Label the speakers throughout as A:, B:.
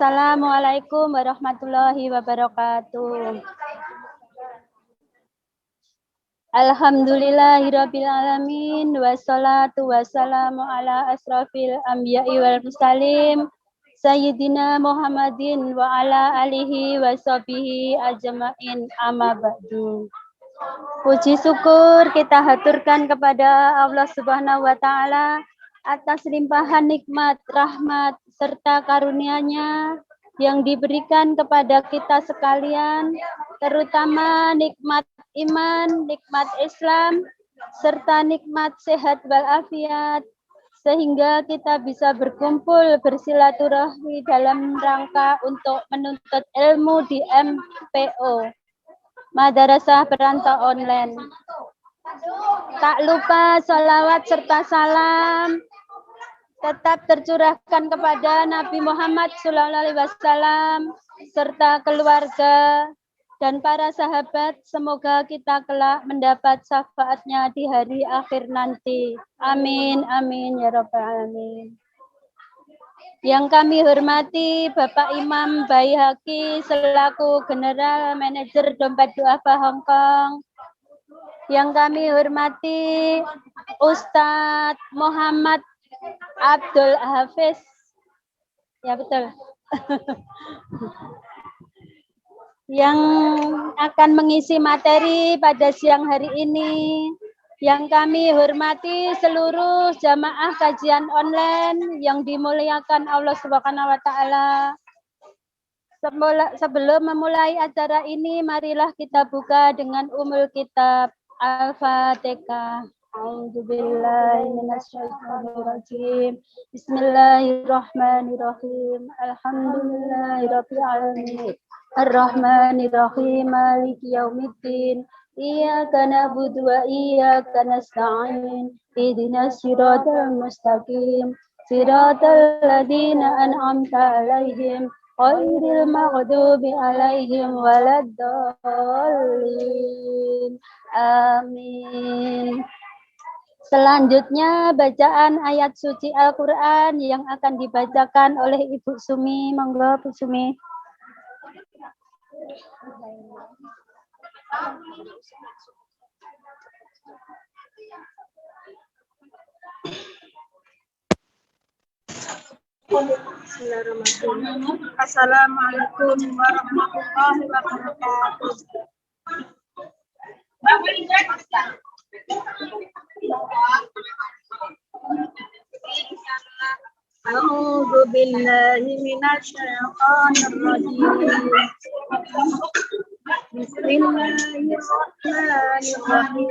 A: Assalamualaikum warahmatullahi wabarakatuh. Alhamdulillahirabbil alamin wassalatu wassalamu ala asrafil anbiya'i wal mursalin sayyidina Muhammadin wa ala alihi wa sahbihi ajmain amma ba'du. Puji syukur kita haturkan kepada Allah Subhanahu wa taala atas limpahan nikmat, rahmat, serta karunia-Nya yang diberikan kepada kita sekalian, terutama nikmat iman, nikmat Islam, serta nikmat sehat walafiat, sehingga kita bisa berkumpul bersilaturahmi dalam rangka untuk menuntut ilmu di MPO, Madrasah Perantau Online. Tak lupa sholawat serta salam tetap tercurahkan kepada Nabi Muhammad SAW serta keluarga dan para sahabat. Semoga kita kelak mendapat syafaatnya di hari akhir nanti. Amin, amin, ya rabbal alamin. Yang kami hormati Bapak Imam Baihaqi selaku General Manager Dompet Duafa Hong Kong. Yang kami hormati Ustadz Muhammad Abdul Hafiz. Ya betul. Yang akan mengisi materi pada siang hari ini. Yang kami hormati seluruh jamaah kajian online yang dimuliakan Allah Subhanahu wa taala. Sebelum memulai acara ini, marilah kita buka dengan umul kitab Al-Fatihah. A'udzubillahi minasyaitonirrajim. Bismillahirrahmanirrahim. Alhamdulillahirabbil alamin. Ar-Rahmanirrahim. Maliki yaumiddin. Iyyaka na'budu wa iyyaka nasta'in. Ihdinas siratal mustaqim. Siratal ladzina an'amta 'alaihim ghairil maghdubi 'alaihim waladdallin. Amin. Selanjutnya bacaan ayat suci Al-Quran yang akan dibacakan oleh Ibu Sumi. Monggo Bu Sumi.
B: Bismillahirrahmanirrahim. Assalamualaikum warahmatullahi wabarakatuh. A'udzu billahi minasyaitonir rajim. Bismillahirrahmanirrahim.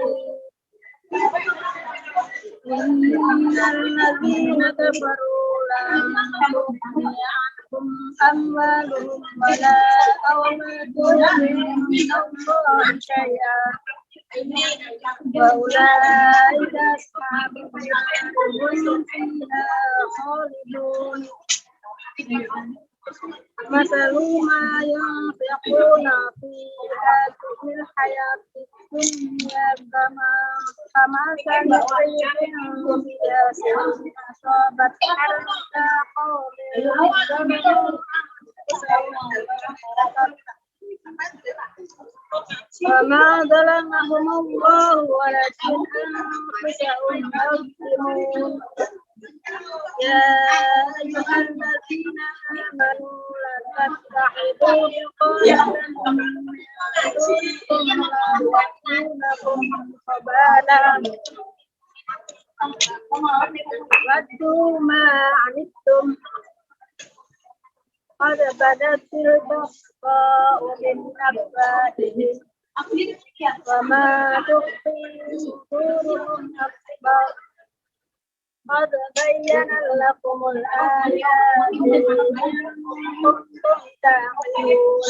B: Innal ladzina kafaru lan tughni anhum amwaluhum wala awladuhum min Allahi syai'an. Wa ulaika ashabun nar hum fiha khalidun. Masalu ma yunfiquna fi hadhil hayati dunya kama sari'in yasin asabat harta qawmin وما ظلمهم الله ولكن أنفسهم يظلمون يا أيها الذين آمنوا لا تتخذوا بطانة من دونكم لا يأتونكم خبالا ودوا ما عنتم قد بدت البغضاء من أفواههم وما تخفي صدورهم أكبر قد بين لكم الآيات إن كنتم تعقلون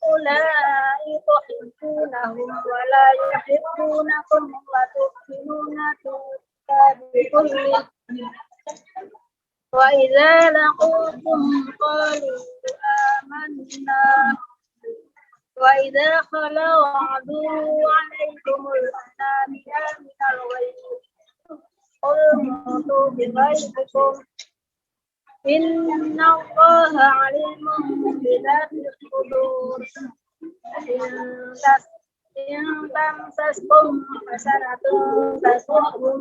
B: هؤلاء تحبونهم ولا يحبونكم وتؤمنون بالكتاب وإذا لقوكم قالوا آمنا وإذا خلوا عدوا عليكم الأنامل من الغيظ قل موتوا بغيظكم إن الله عليم بذات الصدور إن تمسسكم حسنة تسؤهم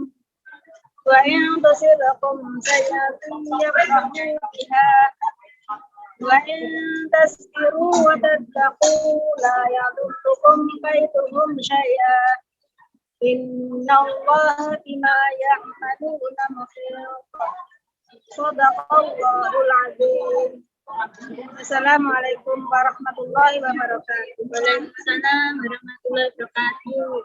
B: وإن تصبكم سيئة يفرحوا بها وإن تصبروا وتتقوا لا يضركم كيدهم شيئا إن الله بما يعملون محيط صدق الله العظيم. Assalamualaikum warahmatullahi wabarakatuh. Waalaikumsalam warahmatullahi wabarakatuh.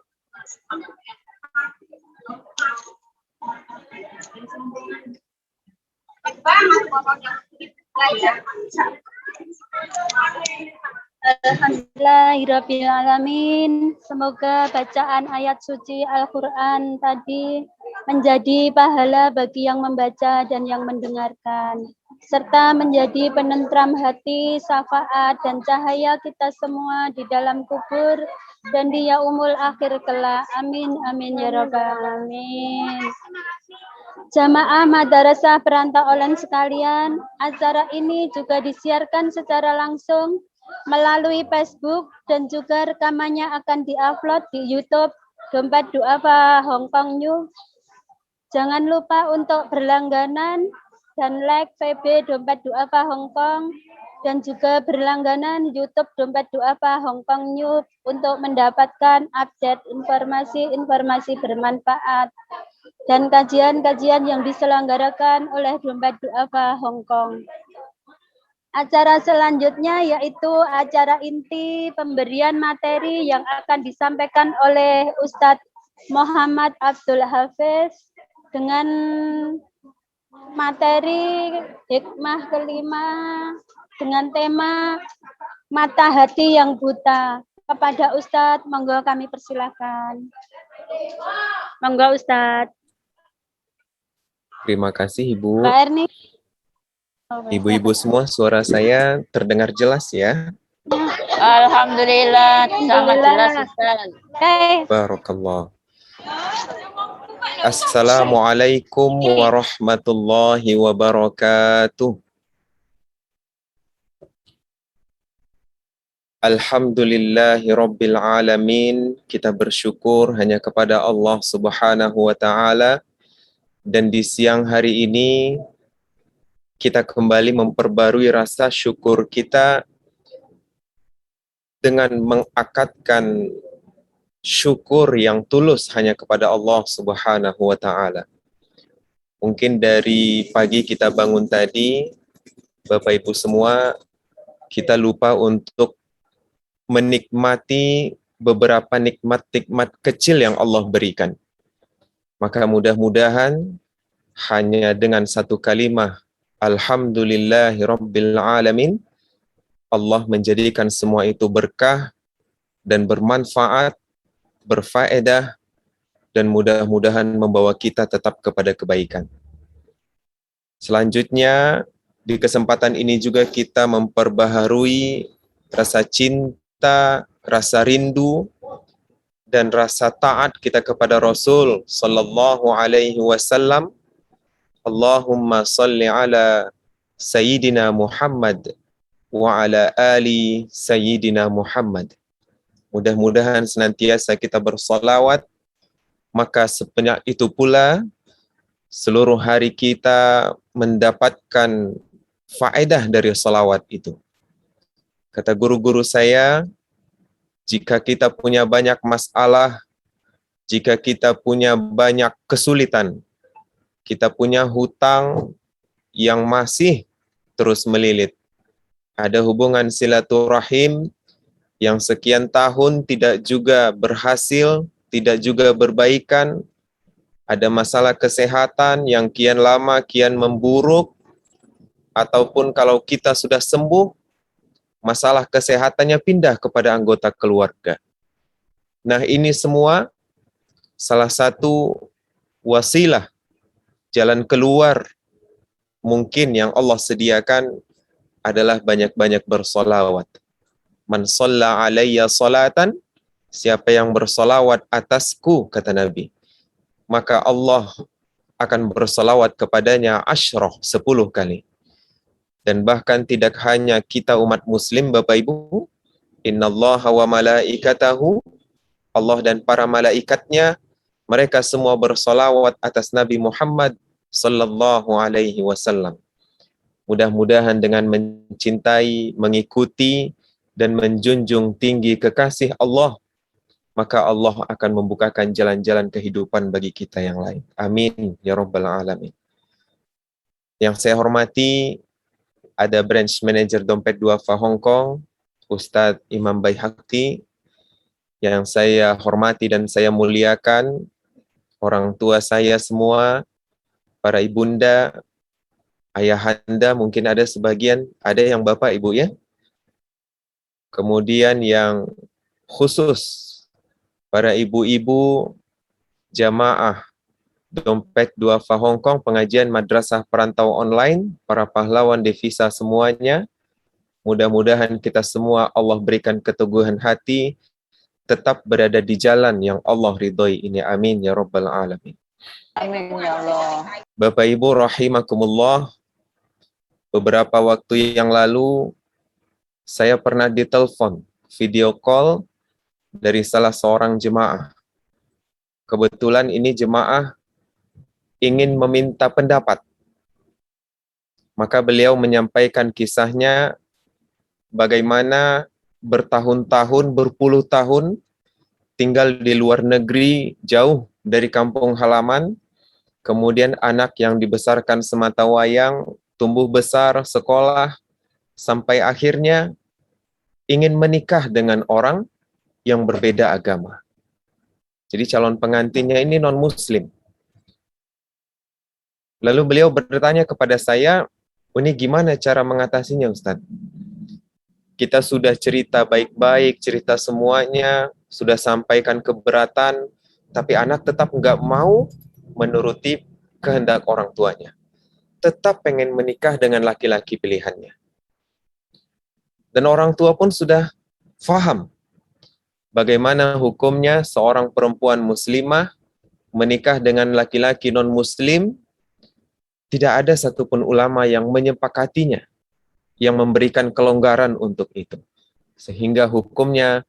A: Alhamdulillahirrabbilalamin. Semoga bacaan ayat suci Al-Quran tadi menjadi pahala bagi yang membaca dan yang mendengarkan, serta menjadi penentram hati, syafaat dan cahaya kita semua di dalam kubur dan di yaumul akhir kelak. Amin amin ya rabbal alamin. Jamaah Madrasah Perantau Online sekalian, acara ini juga disiarkan secara langsung melalui Facebook dan juga rekamannya akan diupload di YouTube Dompet Duafa Hongkong News. Jangan lupa untuk berlangganan dan like VB Dompet Duafa Hongkong dan juga berlangganan YouTube Dompet Duafa Hongkong News untuk mendapatkan update informasi-informasi bermanfaat dan kajian-kajian yang diselenggarakan oleh Dompet Duafa Hongkong. Acara selanjutnya yaitu acara inti pemberian materi yang akan disampaikan oleh Ustadz Muhammad Abdul Hafiz dengan materi hikmah kelima dengan tema mata hati yang buta. Kepada Ustadz, monggo kami persilahkan. Monggo Ustadz.
C: Terima kasih Ibu.
A: Mbak Erni.
C: Ibu-ibu semua, suara saya terdengar jelas ya?
D: Alhamdulillah, sangat jelas Ustaz.
C: Barakallah. Assalamualaikum warahmatullahi wabarakatuh. Alhamdulillahi rabbil alamin. Kita bersyukur hanya kepada Allah Subhanahu wa ta'ala. Dan di siang hari ini kita kembali memperbarui rasa syukur kita dengan mengakadkan syukur yang tulus hanya kepada Allah Subhanahu wa ta'ala. Mungkin dari pagi kita bangun tadi, Bapak Ibu semua, kita lupa untuk menikmati beberapa nikmat-nikmat kecil yang Allah berikan. Maka mudah-mudahan hanya dengan satu kalimat Alhamdulillahi Rabbil Alamin, Allah menjadikan semua itu berkah dan bermanfaat, berfaedah, dan mudah-mudahan membawa kita tetap kepada kebaikan. Selanjutnya, di kesempatan ini juga kita memperbaharui rasa cinta, rasa rindu, dan rasa taat kita kepada Rasul Sallallahu Alaihi Wasallam. Allahumma salli ala Sayyidina Muhammad wa ala ali Sayyidina Muhammad. Mudah-mudahan senantiasa kita bersolawat, maka sebanyak itu pula seluruh hari kita mendapatkan faedah dari solawat itu. Kata guru-guru saya, jika kita punya banyak masalah, jika kita punya banyak kesulitan, kita punya hutang yang masih terus melilit, ada hubungan silaturahim yang sekian tahun tidak juga berhasil, tidak juga berbaikan, ada masalah kesehatan yang kian lama kian memburuk, ataupun kalau kita sudah sembuh, masalah kesehatannya pindah kepada anggota keluarga. Nah, ini semua salah satu wasilah, jalan keluar mungkin yang Allah sediakan adalah banyak-banyak bersolawat. Man shalla alayya salatan, siapa yang bersolawat atasku, kata Nabi, maka Allah akan bersalawat kepadanya 10 kali. Dan bahkan tidak hanya kita umat muslim Bapak Ibu, innallaha wa malaikatahu, Allah dan para malaikatnya, mereka semua bersalawat atas Nabi Muhammad sallallahu alaihi wasallam. Mudah-mudahan dengan mencintai, mengikuti, dan menjunjung tinggi kekasih Allah, maka Allah akan membukakan jalan-jalan kehidupan bagi kita yang lain. Amin ya rabbal alamin. Yang saya hormati, ada Branch Manager Dompet Duafa Hong Kong, Ustadz Imam Baihaqi. Yang saya hormati dan saya muliakan, orang tua saya semua, para ibunda, ayahanda, mungkin ada sebagian, ada yang bapak ibu ya. Kemudian yang khusus, para ibu-ibu, jamaah Dompet Duafa Hong Kong, pengajian Madrasah Perantau Online, para pahlawan devisa semuanya. Mudah-mudahan kita semua Allah berikan keteguhan hati, tetap berada di jalan yang Allah ridhoi ini. Amin ya rabbal alamin.
D: Amin ya Allah.
C: Bapak Ibu rahimakumullah, beberapa waktu yang lalu saya pernah ditelepon video call dari salah seorang jemaah. Kebetulan ini jemaah ingin meminta pendapat. Maka beliau menyampaikan kisahnya bagaimana bertahun-tahun, berpuluh tahun tinggal di luar negeri, jauh dari kampung halaman, kemudian anak yang dibesarkan semata wayang, tumbuh besar, sekolah, sampai akhirnya ingin menikah dengan orang yang berbeda agama. Jadi calon pengantinnya ini non-muslim. Lalu beliau bertanya kepada saya, ini gimana cara mengatasinya Ustaz? Kita sudah cerita baik-baik, cerita semuanya, sudah sampaikan keberatan, tapi anak tetap nggak mau menuruti kehendak orang tuanya. Tetap pengen menikah dengan laki-laki pilihannya. Dan orang tua pun sudah faham bagaimana hukumnya seorang perempuan muslimah menikah dengan laki-laki non-muslim. Tidak ada satupun ulama yang menyepakatinya, yang memberikan kelonggaran untuk itu. Sehingga hukumnya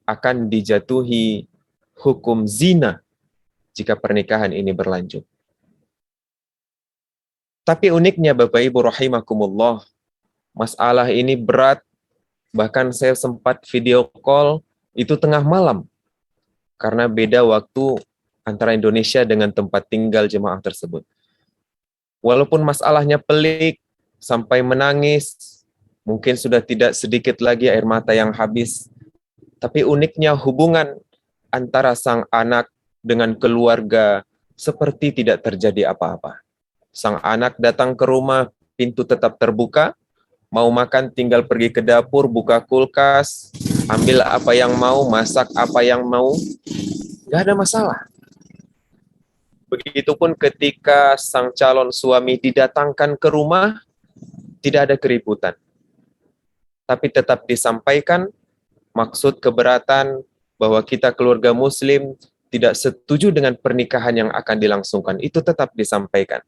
C: akan dijatuhi hukum zina jika pernikahan ini berlanjut. Tapi uniknya Bapak Ibu rahimakumullah, masalah ini berat, bahkan saya sempat video call itu tengah malam, karena beda waktu antara Indonesia dengan tempat tinggal jemaah tersebut. Walaupun masalahnya pelik, sampai menangis, mungkin sudah tidak sedikit lagi air mata yang habis, tapi uniknya hubungan antara sang anak dengan keluarga seperti tidak terjadi apa-apa. Sang anak datang ke rumah, pintu tetap terbuka, mau makan tinggal pergi ke dapur, buka kulkas, ambil apa yang mau, masak apa yang mau, nggak ada masalah. Begitupun ketika sang calon suami didatangkan ke rumah, tidak ada keributan. Tapi tetap disampaikan maksud keberatan bahwa kita keluarga muslim tidak setuju dengan pernikahan yang akan dilangsungkan. Itu tetap disampaikan.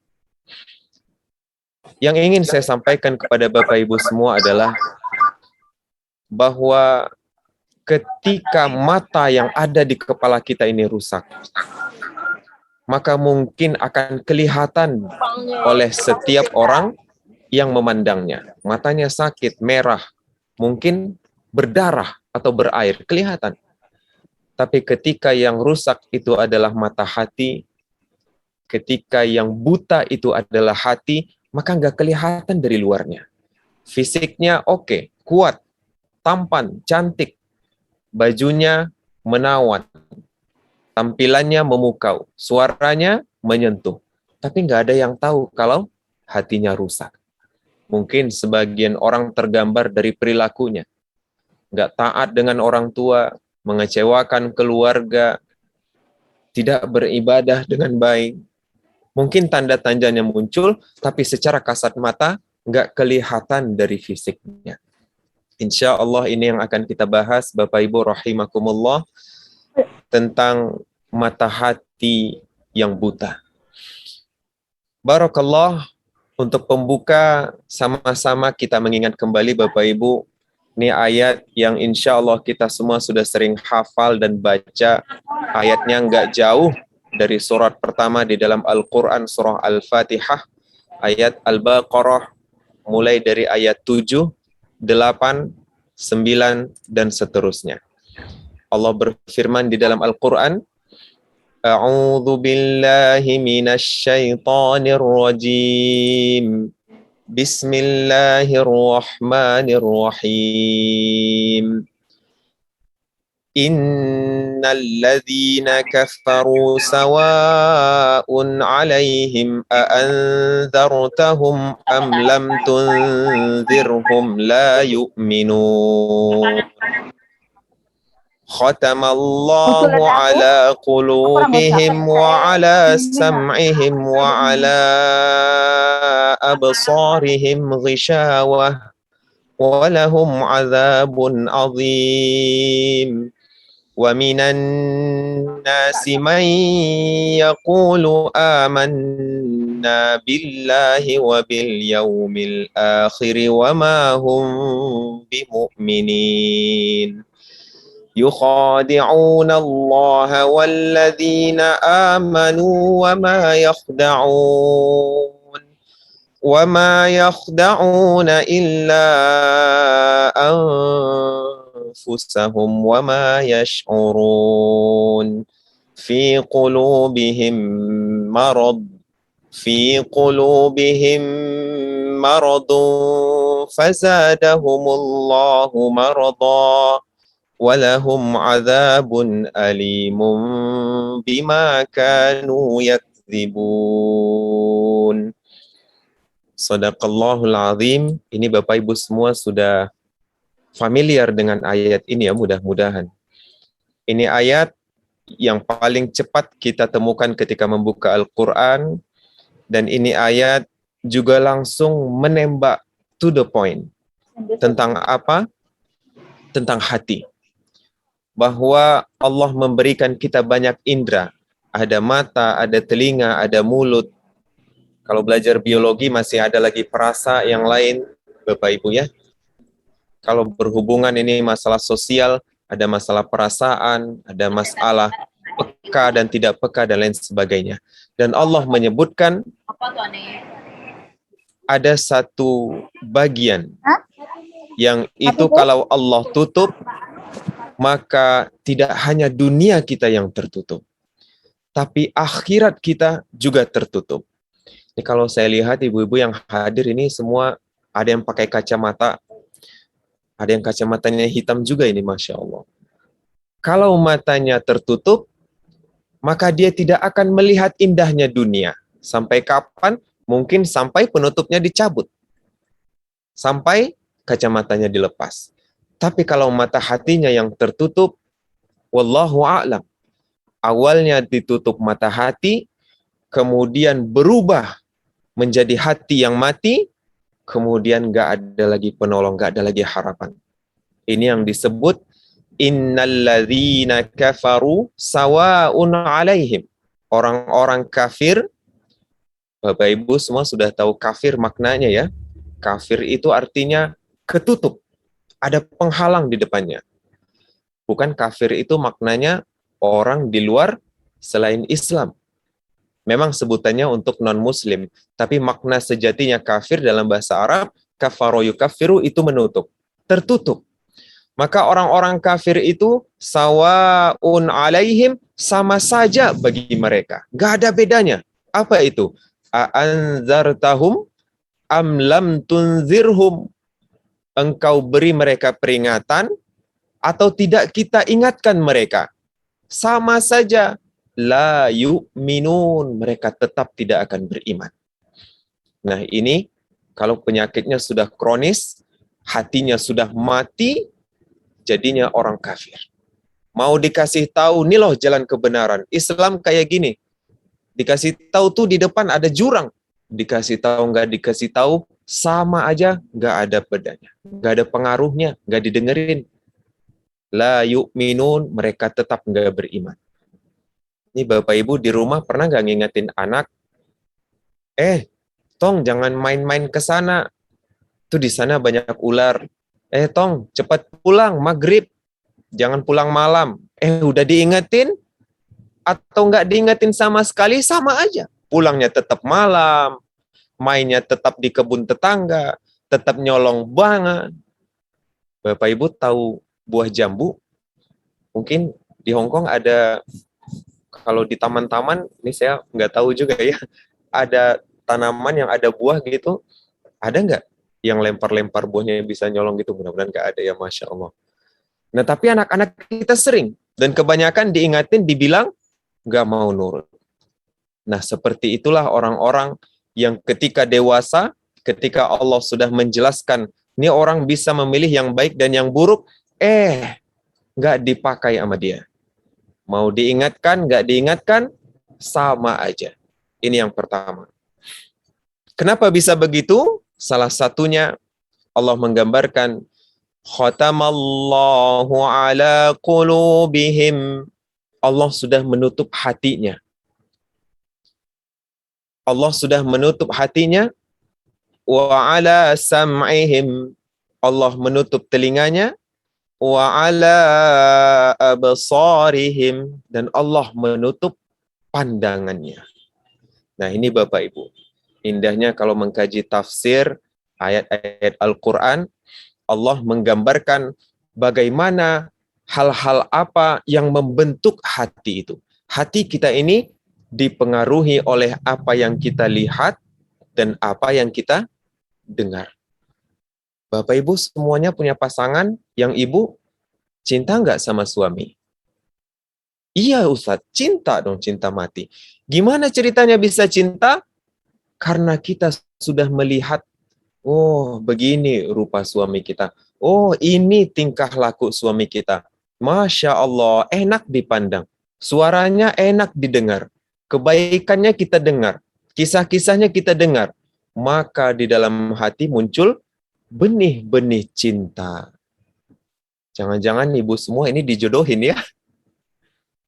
C: Yang ingin saya sampaikan kepada Bapak Ibu semua adalah bahwa ketika mata yang ada di kepala kita ini rusak, maka mungkin akan kelihatan oleh setiap orang yang memandangnya. Matanya sakit, merah, mungkin berdarah atau berair, kelihatan. Tapi ketika yang rusak itu adalah mata hati, ketika yang buta itu adalah hati, maka nggak kelihatan dari luarnya. Fisiknya oke, kuat, tampan, cantik, bajunya menawan, tampilannya memukau, suaranya menyentuh. Tapi nggak ada yang tahu kalau hatinya rusak. Mungkin sebagian orang tergambar dari perilakunya. Nggak taat dengan orang tua, mengecewakan keluarga, tidak beribadah dengan baik. Mungkin tanda-tandanya muncul, tapi secara kasat mata nggak kelihatan dari fisiknya. Insya Allah ini yang akan kita bahas, Bapak Ibu rahimakumullah, tentang mata hati yang buta. Barakallah, untuk pembuka sama-sama kita mengingat kembali Bapak Ibu, ini ayat yang insya Allah kita semua sudah sering hafal dan baca. Ayatnya nggak jauh dari surat pertama di dalam Al-Quran, surah Al-Fatihah, ayat Al-Baqarah, mulai dari ayat 7, 8, 9, dan seterusnya. Allah berfirman di dalam Al-Quran, A'udzu billahi minasy syaithanir rajim. Bismillahirrahmanirrahim. Innal ladzina kafaru sawa'un 'alaihim a anzartahum am lam tunzirhum la yu'minun. Khatamallahu ala qulubihim wa ala sam'ihim wa ala absarihim ghishawah wa lahum azabun azim. Wa minan nasi man yaqulu amanna billahi wa bil yawmil akhir wa ma hum bimu'minin. يخادعون الله والذين آمنوا وما يخدعون إلا أنفسهم وما يشعرون في قلوبهم مرض فزادهم الله مرضا walahum adzabun alimun bima kanu yakdzibun. Shadaqallahul azim. Ini Bapak Ibu semua sudah familiar dengan ayat ini ya, mudah-mudahan. Ini ayat yang paling cepat kita temukan ketika membuka Al-Quran, dan ini ayat juga langsung menembak to the point. Tentang apa? Tentang hati. Bahwa Allah memberikan kita banyak indera. Ada mata, ada telinga, ada mulut. Kalau belajar biologi masih ada lagi perasa yang lain, Bapak Ibu ya. Kalau berhubungan ini masalah sosial, ada masalah perasaan, ada masalah peka dan tidak peka dan lain sebagainya. Dan Allah menyebutkan ada satu bagian yang itu kalau Allah tutup, maka tidak hanya dunia kita yang tertutup, tapi akhirat kita juga tertutup. Ini kalau saya lihat ibu-ibu yang hadir ini semua ada yang pakai kacamata, ada yang kacamatanya hitam juga ini, Masya Allah. Kalau matanya tertutup, maka dia tidak akan melihat indahnya dunia. Sampai kapan? Mungkin sampai penutupnya dicabut. Sampai kacamatanya dilepas. Tapi kalau mata hatinya yang tertutup, wallahu a'lam. Awalnya ditutup mata hati, kemudian berubah menjadi hati yang mati, kemudian nggak ada lagi penolong, nggak ada lagi harapan. Ini yang disebut innalladzina kafaru sawa'un 'alaihim. Orang-orang kafir, Bapak Ibu semua sudah tahu kafir maknanya ya. Kafir itu artinya ketutup. Ada penghalang di depannya. Bukan kafir itu maknanya orang di luar selain Islam. Memang sebutannya untuk non-muslim, tapi makna sejatinya kafir dalam bahasa Arab, kafaro yukaffiru itu menutup, tertutup. Maka orang-orang kafir itu sawaun alaihim, sama saja bagi mereka. Gak ada bedanya. Apa itu? A'anzartahum am lam tunzirhum. Engkau beri mereka peringatan atau tidak kita ingatkan mereka. Sama saja. La yu'minun. Mereka tetap tidak akan beriman. Nah ini, kalau penyakitnya sudah kronis, hatinya sudah mati, jadinya orang kafir. Mau dikasih tahu, nih loh jalan kebenaran. Islam kayak gini. Dikasih tahu tuh di depan ada jurang. Dikasih tahu, nggak dikasih tahu, sama aja, nggak ada bedanya. Nggak ada pengaruhnya, nggak didengerin. La yu'minun, mereka tetap nggak beriman. Ini Bapak Ibu di rumah pernah nggak ngingetin anak, Tong jangan main-main ke sana. Tuh di sana banyak ular. Tong cepat pulang maghrib. Jangan pulang malam. Udah diingetin atau nggak diingetin sama sekali sama aja. Pulangnya tetap malam, mainnya tetap di kebun tetangga, tetap nyolong banget. Bapak Ibu tahu buah jambu? Mungkin di Hong Kong ada, kalau di taman-taman, ini saya nggak tahu juga ya, ada tanaman yang ada buah gitu, ada nggak yang lempar-lempar buahnya yang bisa nyolong gitu? Mudah-mudahan nggak ada ya, Masya Allah. Nah, tapi anak-anak kita sering, dan kebanyakan diingatin, dibilang, nggak mau nurut. Nah, seperti itulah orang-orang yang ketika dewasa, ketika Allah sudah menjelaskan, ini orang bisa memilih yang baik dan yang buruk, nggak dipakai sama dia. Mau diingatkan, nggak diingatkan, sama aja. Ini yang pertama. Kenapa bisa begitu? Salah satunya Allah menggambarkan, khatamallahu ala qulubihim. Allah sudah menutup hatinya. Allah sudah menutup hatinya. Wa ala sam'ihim. Allah menutup telinganya. Wa ala absarihim. Dan Allah menutup pandangannya. Nah, ini Bapak Ibu. Indahnya kalau mengkaji tafsir ayat-ayat Al-Quran, Allah menggambarkan bagaimana hal-hal apa yang membentuk hati itu. Hati kita ini dipengaruhi oleh apa yang kita lihat dan apa yang kita dengar. Bapak Ibu semuanya punya pasangan, yang ibu cinta nggak sama suami? Iya Ustadz, cinta dong, cinta mati. Gimana ceritanya bisa cinta? Karena kita sudah melihat, oh begini rupa suami kita. Oh ini tingkah laku suami kita. Masya Allah, enak dipandang. Suaranya enak didengar. Kebaikannya kita dengar. Kisah-kisahnya kita dengar. Maka di dalam hati muncul benih-benih cinta. Jangan-jangan ibu semua ini dijodohin ya.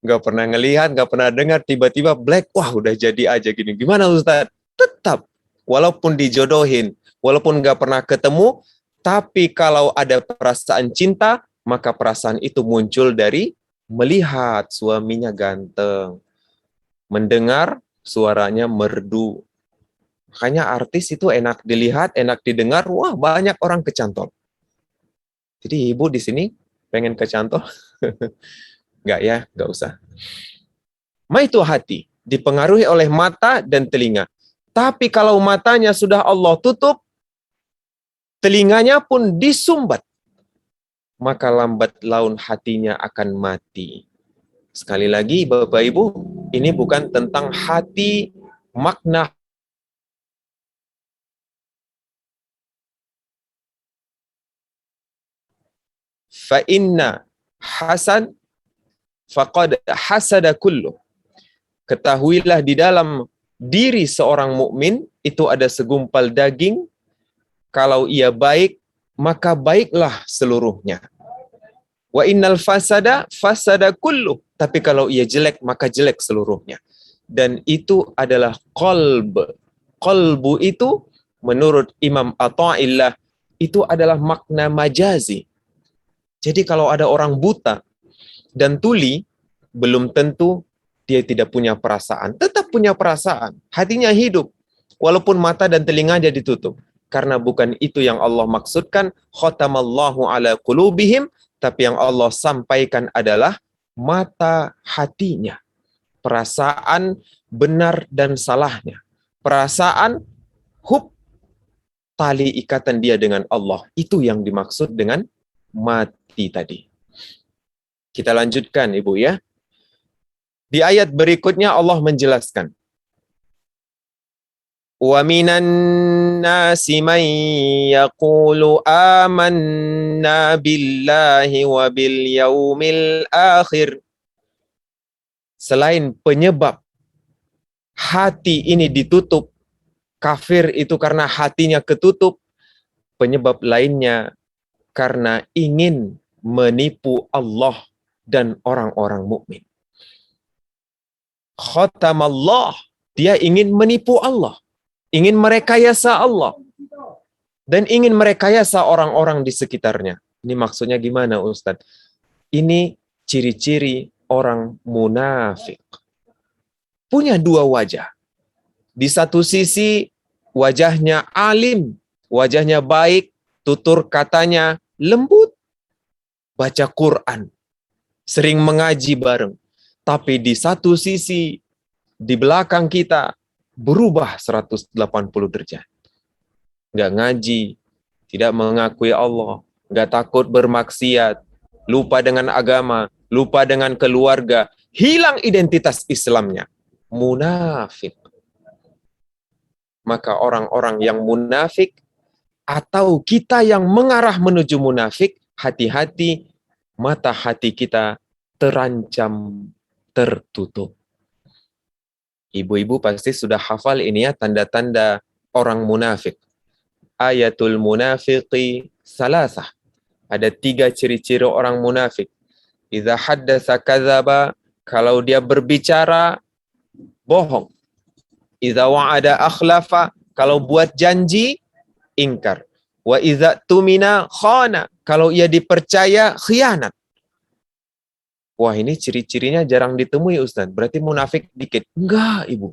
C: Nggak pernah ngelihat, nggak pernah dengar, tiba-tiba black, wah udah jadi aja gini. Gimana Ustaz? Tetap, walaupun dijodohin, walaupun nggak pernah ketemu, tapi kalau ada perasaan cinta, maka perasaan itu muncul dari melihat suaminya ganteng, mendengar suaranya merdu. Makanya artis itu enak dilihat, enak didengar, wah banyak orang kecantol. Jadi ibu di sini pengen kecantol? Nggak ya, nggak usah. Itu hati, dipengaruhi oleh mata dan telinga. Tapi kalau matanya sudah Allah tutup, telinganya pun disumbat, maka lambat laun hatinya akan mati. Sekali lagi Bapak Ibu, ini bukan tentang hati, makna fa inna hasan faqad hasada kullu. Ketahuilah di dalam diri seorang mukmin itu ada segumpal daging. Kalau ia baik, maka baiklah seluruhnya. Wa innal fasada kullu. Tapi kalau ia jelek, maka jelek seluruhnya. Dan itu adalah qalb. Qalbu itu menurut Imam Atha'illah itu adalah makna majazi. Jadi kalau ada orang buta dan tuli, belum tentu dia tidak punya perasaan. Tetap punya perasaan. Hatinya hidup. Walaupun mata dan telinganya ditutup. Karena bukan itu yang Allah maksudkan. Khatamallahu ala qulubihim. Tapi yang Allah sampaikan adalah mata hatinya. Perasaan benar dan salahnya. Perasaan hub, tali ikatan dia dengan Allah. Itu yang dimaksud dengan mati tadi. Kita lanjutkan Ibu ya. Di ayat berikutnya Allah menjelaskan. Wa minan nasi man yaqulu amanna billahi wa bil yaumil akhir. Selain penyebab hati ini ditutup, kafir itu karena hatinya ketutup, penyebab lainnya karena ingin menipu Allah dan orang-orang mukmin. Khatamallah, dia ingin menipu Allah. ingin merekayasa Allah, dan ingin merekayasa orang-orang di sekitarnya. Ini maksudnya gimana, Ustadz? Ini ciri-ciri orang munafik. Punya dua wajah. Di satu sisi, wajahnya alim, wajahnya baik, tutur katanya lembut, baca Quran, sering mengaji bareng. Tapi di satu sisi, di belakang kita, berubah 180 derajat. Nggak ngaji, tidak mengakui Allah, nggak takut bermaksiat, lupa dengan agama, lupa dengan keluarga, hilang identitas Islamnya. Munafik. Maka orang-orang yang munafik, atau kita yang mengarah menuju munafik, hati-hati, mata hati kita terancam tertutup. Ibu-ibu pasti sudah hafal ini ya, tanda-tanda orang munafik. Ayatul munafiqi salasah. Ada 3 ciri-ciri orang munafik. Idza haddatsa kadzaba, kalau dia berbicara bohong. Idza wa'ada akhlafa, kalau buat janji ingkar. Wa idza tumina khana, kalau ia dipercaya khianat. Wah, ini ciri-cirinya jarang ditemui, Ustaz. Berarti munafik dikit. Enggak, Ibu.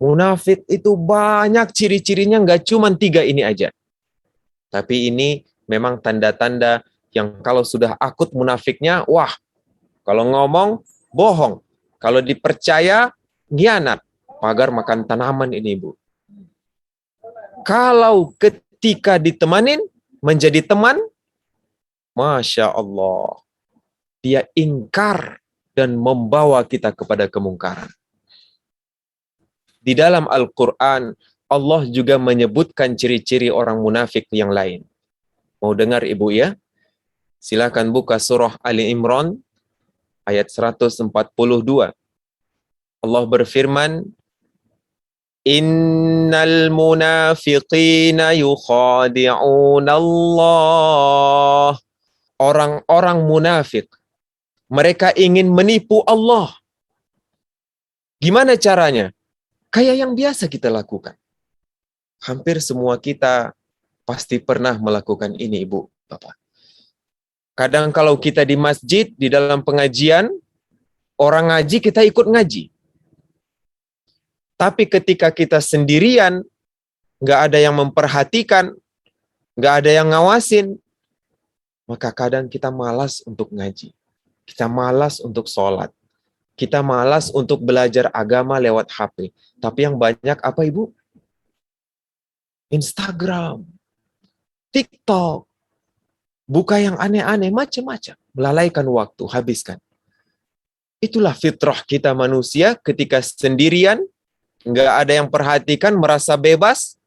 C: Munafik itu banyak ciri-cirinya, enggak cuma 3 ini aja. Tapi ini memang tanda-tanda yang kalau sudah akut munafiknya, wah, kalau ngomong, bohong. Kalau dipercaya, khianat. Pagar makan tanaman ini, Ibu. Kalau ketika ditemanin, menjadi teman, Masya Allah. Dia ingkar dan membawa kita kepada kemungkaran. Di dalam Al-Quran, Allah juga menyebutkan ciri-ciri orang munafik yang lain. Mau dengar Ibu ya? Silakan buka surah Ali Imran ayat 142. Allah berfirman, Innal munafiqina yukhadi'un Allah. Orang-orang munafik, mereka ingin menipu Allah. Gimana caranya? Kayak yang biasa kita lakukan. Hampir semua kita pasti pernah melakukan ini, Ibu, Bapak. Kadang kalau kita di masjid, di dalam pengajian, orang ngaji, kita ikut ngaji. Tapi ketika kita sendirian, nggak ada yang memperhatikan, nggak ada yang ngawasin, maka kadang kita malas untuk ngaji. Kita malas untuk sholat. Kita malas untuk belajar agama lewat HP. Tapi yang banyak apa, Ibu? Instagram, TikTok. Buka yang aneh-aneh, macam-macam. Melalaikan waktu, habiskan. Itulah fitrah kita manusia ketika sendirian, nggak ada yang perhatikan, merasa bebas,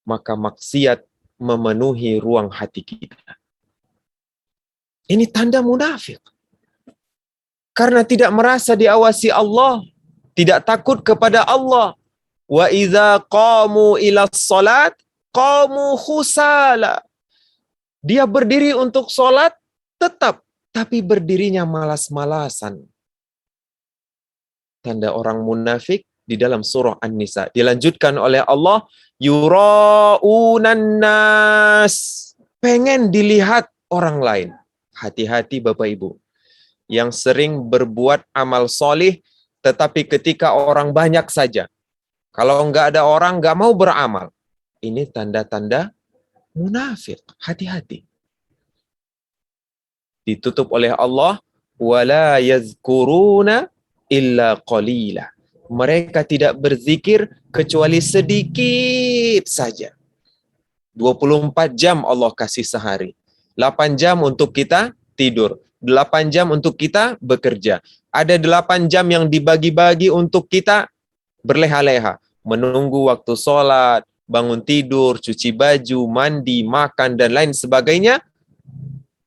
C: maka maksiat memenuhi ruang hati kita. Ini tanda munafik. Karena tidak merasa diawasi Allah, tidak takut kepada Allah. Wa idza qamu ila shalat qamu khusala. Dia berdiri untuk sholat tetap, tapi berdirinya malas-malasan. Tanda orang munafik di dalam surah An-Nisa. Dilanjutkan oleh Allah, yura'unan nas. Pengen dilihat orang lain. Hati-hati Bapak Ibu. Yang sering berbuat amal solih, tetapi ketika orang banyak saja. Kalau nggak ada orang, nggak mau beramal. Ini tanda-tanda munafik. Hati-hati. Ditutup oleh Allah, wala yazkuruna illa qalila. Mereka tidak berzikir kecuali sedikit saja. 24 jam Allah kasih sehari. 8 jam untuk kita tidur. 8 jam untuk kita bekerja. Ada 8 jam yang dibagi-bagi untuk kita berleha-leha. Menunggu waktu sholat, bangun tidur, cuci baju, mandi, makan, dan lain sebagainya.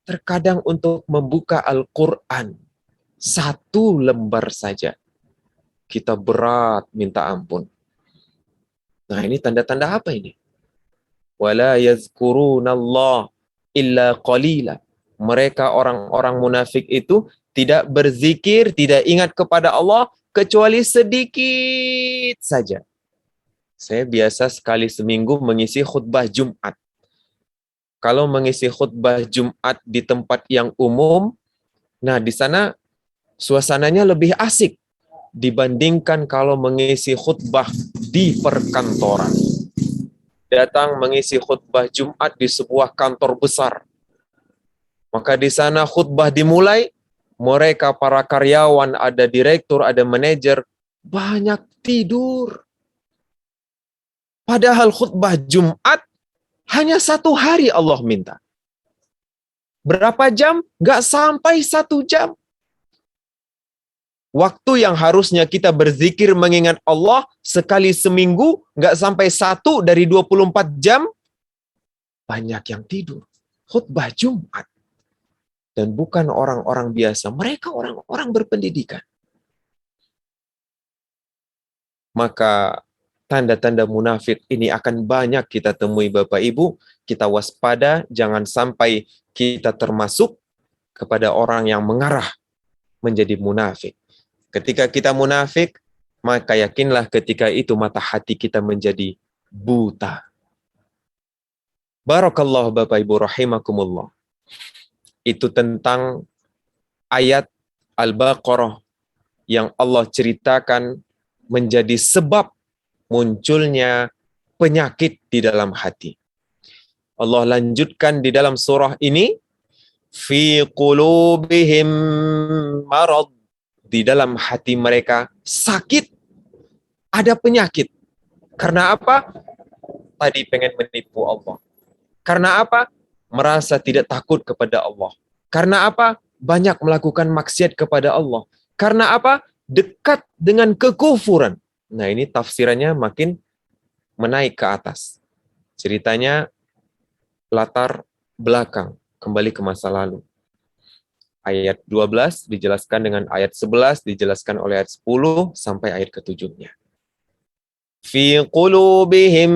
C: Terkadang untuk membuka Al-Quran. 1 lembar saja. Kita berat minta ampun. Nah, ini tanda-tanda apa ini? Wala yazkurunallah illa qalila. Mereka orang-orang munafik itu tidak berzikir, tidak ingat kepada Allah kecuali sedikit saja. Saya biasa sekali seminggu mengisi khutbah Jumat. Kalau mengisi khutbah Jumat di tempat yang umum, nah di sana suasananya lebih asik dibandingkan kalau mengisi khutbah di perkantoran. Datang mengisi khutbah Jumat di sebuah kantor besar. Maka di sana khutbah dimulai, mereka para karyawan, ada direktur, ada manajer, banyak tidur. Padahal khutbah Jumat hanya 1 hari Allah minta. Berapa jam? Nggak sampai 1 jam. Waktu yang harusnya kita berzikir mengingat Allah sekali seminggu, nggak sampai 1 dari 24 jam, banyak yang tidur. Khutbah Jumat. Dan bukan orang-orang biasa, mereka orang-orang berpendidikan. Maka tanda-tanda munafik ini akan banyak kita temui Bapak Ibu. Kita waspada, jangan sampai kita termasuk kepada orang yang mengarah menjadi munafik. Ketika kita munafik, maka yakinlah ketika itu mata hati kita menjadi buta. Barakallahu Bapak Ibu rahimakumullah. Itu tentang ayat Al-Baqarah yang Allah ceritakan menjadi sebab munculnya penyakit di dalam hati. Allah lanjutkan di dalam surah ini, fi qulubihim marad, di dalam hati mereka sakit, ada penyakit. Karena apa? Tadi pengen menipu Allah. Karena apa? Merasa tidak takut kepada Allah. Karena apa? Banyak melakukan maksiat kepada Allah. Karena apa? Dekat dengan kekufuran. Nah, ini tafsirannya makin menaik ke atas. Ceritanya latar belakang, kembali ke masa lalu. Ayat 12 dijelaskan dengan ayat 11, dijelaskan oleh ayat 10 sampai ayat ke-7-nya. Fi qulubihim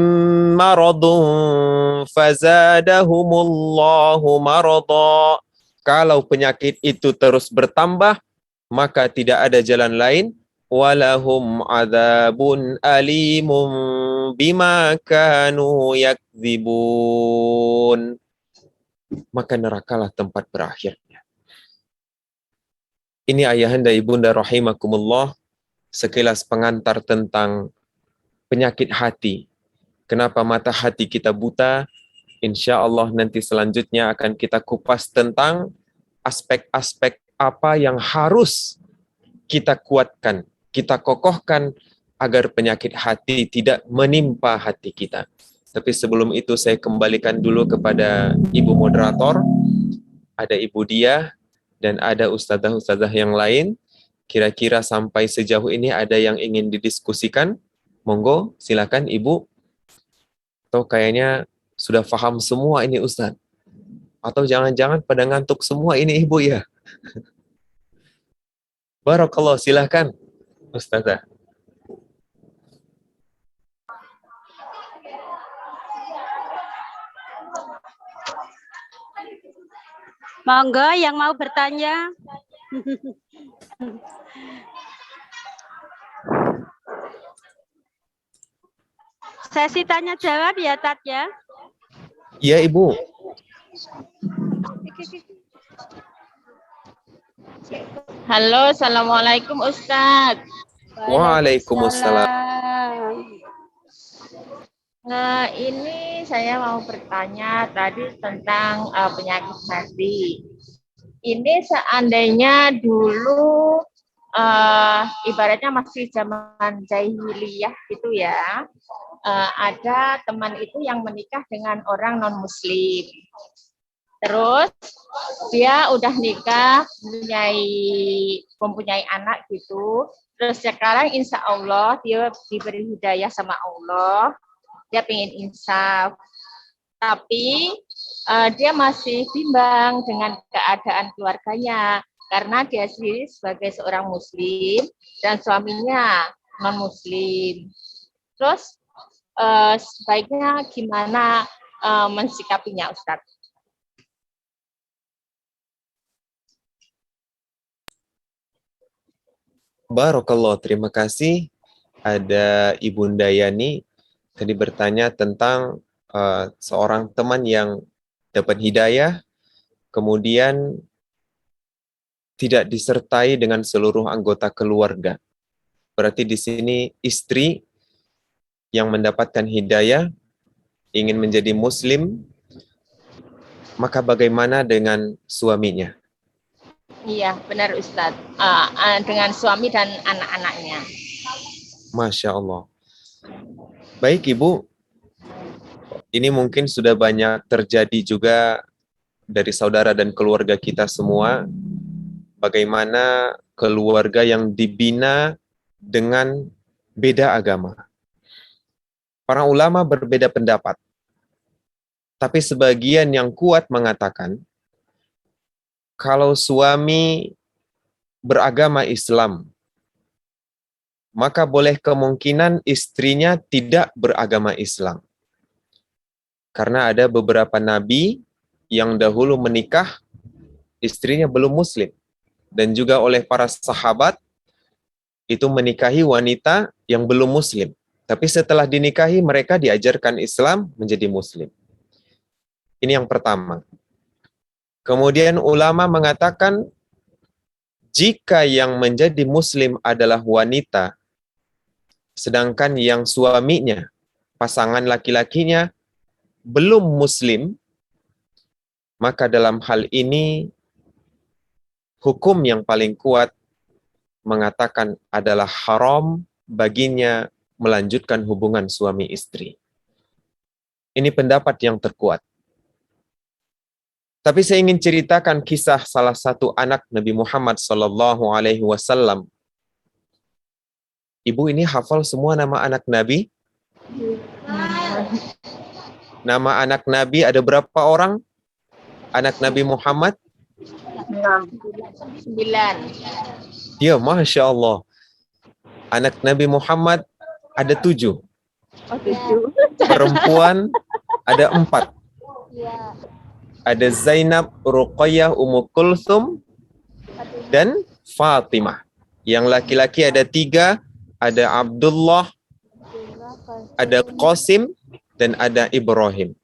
C: maradun fazadahumullahu marada. Kalau penyakit itu terus bertambah, maka tidak ada jalan lain. Walahum adzabun alimun bima kanu yakdzibun. Maka nerakalah tempat berakhirnya. Ini ayahanda ibunda rahimakumullah, sekilas pengantar tentang penyakit hati. Kenapa mata hati kita buta? Insya Allah nanti selanjutnya akan kita kupas tentang aspek-aspek apa yang harus kita kuatkan, kita kokohkan agar penyakit hati tidak menimpa hati kita. Tapi sebelum itu saya kembalikan dulu kepada Ibu Moderator, ada Ibu Diah, dan ada ustazah-ustazah yang lain. Kira-kira sampai sejauh ini ada yang ingin didiskusikan? Monggo, silakan Ibu. Atau kayaknya sudah paham semua ini Ustaz? Atau jangan-jangan pada ngantuk semua ini Ibu ya? Barakallah, silakan Ustazah.
A: Monggo yang mau bertanya. Sesi tanya jawab ya, Tat ya.
C: Iya, Ibu.
D: Halo, assalamualaikum Ustadz.
C: Waalaikumsalam.
D: Ini saya mau bertanya tadi tentang penyakit hati. Ini seandainya dulu ibaratnya masih zaman jahiliyah gitu ya, ada teman itu yang menikah dengan orang non-muslim. Terus dia udah nikah, mempunyai anak gitu. Terus sekarang insya Allah dia diberi hidayah sama Allah, dia pengen insaf. Tapi dia masih bimbang dengan keadaan keluarganya karena dia sendiri sebagai seorang muslim dan suaminya non-muslim. Terus sebaiknya gimana mensikapinya, Ustadz?
C: Barakallah, terima kasih. Ada Ibunda Yani. Tadi bertanya tentang seorang teman yang dapat hidayah, kemudian tidak disertai dengan seluruh anggota keluarga. Berarti di sini istri yang mendapatkan hidayah, ingin menjadi muslim, maka bagaimana dengan suaminya?
D: Iya, benar Ustadz. Dengan suami dan anak-anaknya.
C: Masya Allah. Baik Ibu, ini mungkin sudah banyak terjadi juga dari saudara dan keluarga kita semua, bagaimana keluarga yang dibina dengan beda agama. Para ulama berbeda pendapat, tapi sebagian yang kuat mengatakan, kalau suami beragama Islam, maka boleh kemungkinan istrinya tidak beragama Islam. Karena ada beberapa nabi yang dahulu menikah, istrinya belum muslim. Dan juga oleh para sahabat, itu menikahi wanita yang belum muslim. Tapi setelah dinikahi, mereka diajarkan Islam menjadi muslim. Ini yang pertama. Kemudian ulama mengatakan, jika yang menjadi muslim adalah wanita, sedangkan yang suaminya, pasangan laki-lakinya, belum muslim, maka dalam hal ini, hukum yang paling kuat mengatakan adalah haram baginya melanjutkan hubungan suami istri. Ini pendapat yang terkuat. Tapi saya ingin ceritakan kisah salah satu anak Nabi Muhammad SAW. Ibu ini hafal semua nama anak Nabi? Nama anak Nabi ada berapa orang? Anak Nabi Muhammad?
D: 9.
C: Ya, Masya Allah. Anak Nabi Muhammad ada 7.
D: Oh, 7.
C: Perempuan ada 4. Ada Zainab, Ruqayyah, Ummu Kulthum, dan Fatimah. Yang laki-laki ada 3, ada Abdullah, ada Qasim, dan ada Ibrahim.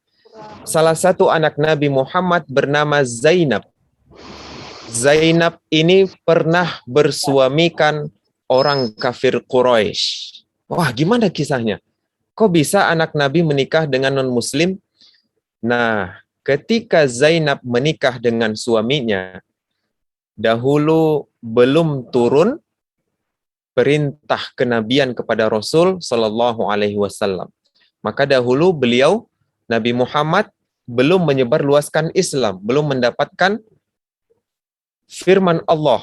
C: Salah satu anak Nabi Muhammad bernama Zainab. Zainab ini pernah bersuamikan orang kafir Quraisy. Wah, gimana kisahnya? Kok bisa anak Nabi menikah dengan non-muslim? Nah, ketika Zainab menikah dengan suaminya, dahulu belum turun perintah kenabian kepada Rasul Shallallahu Alaihi Wasallam. Maka dahulu beliau, Nabi Muhammad, belum menyebarluaskan Islam, belum mendapatkan firman Allah,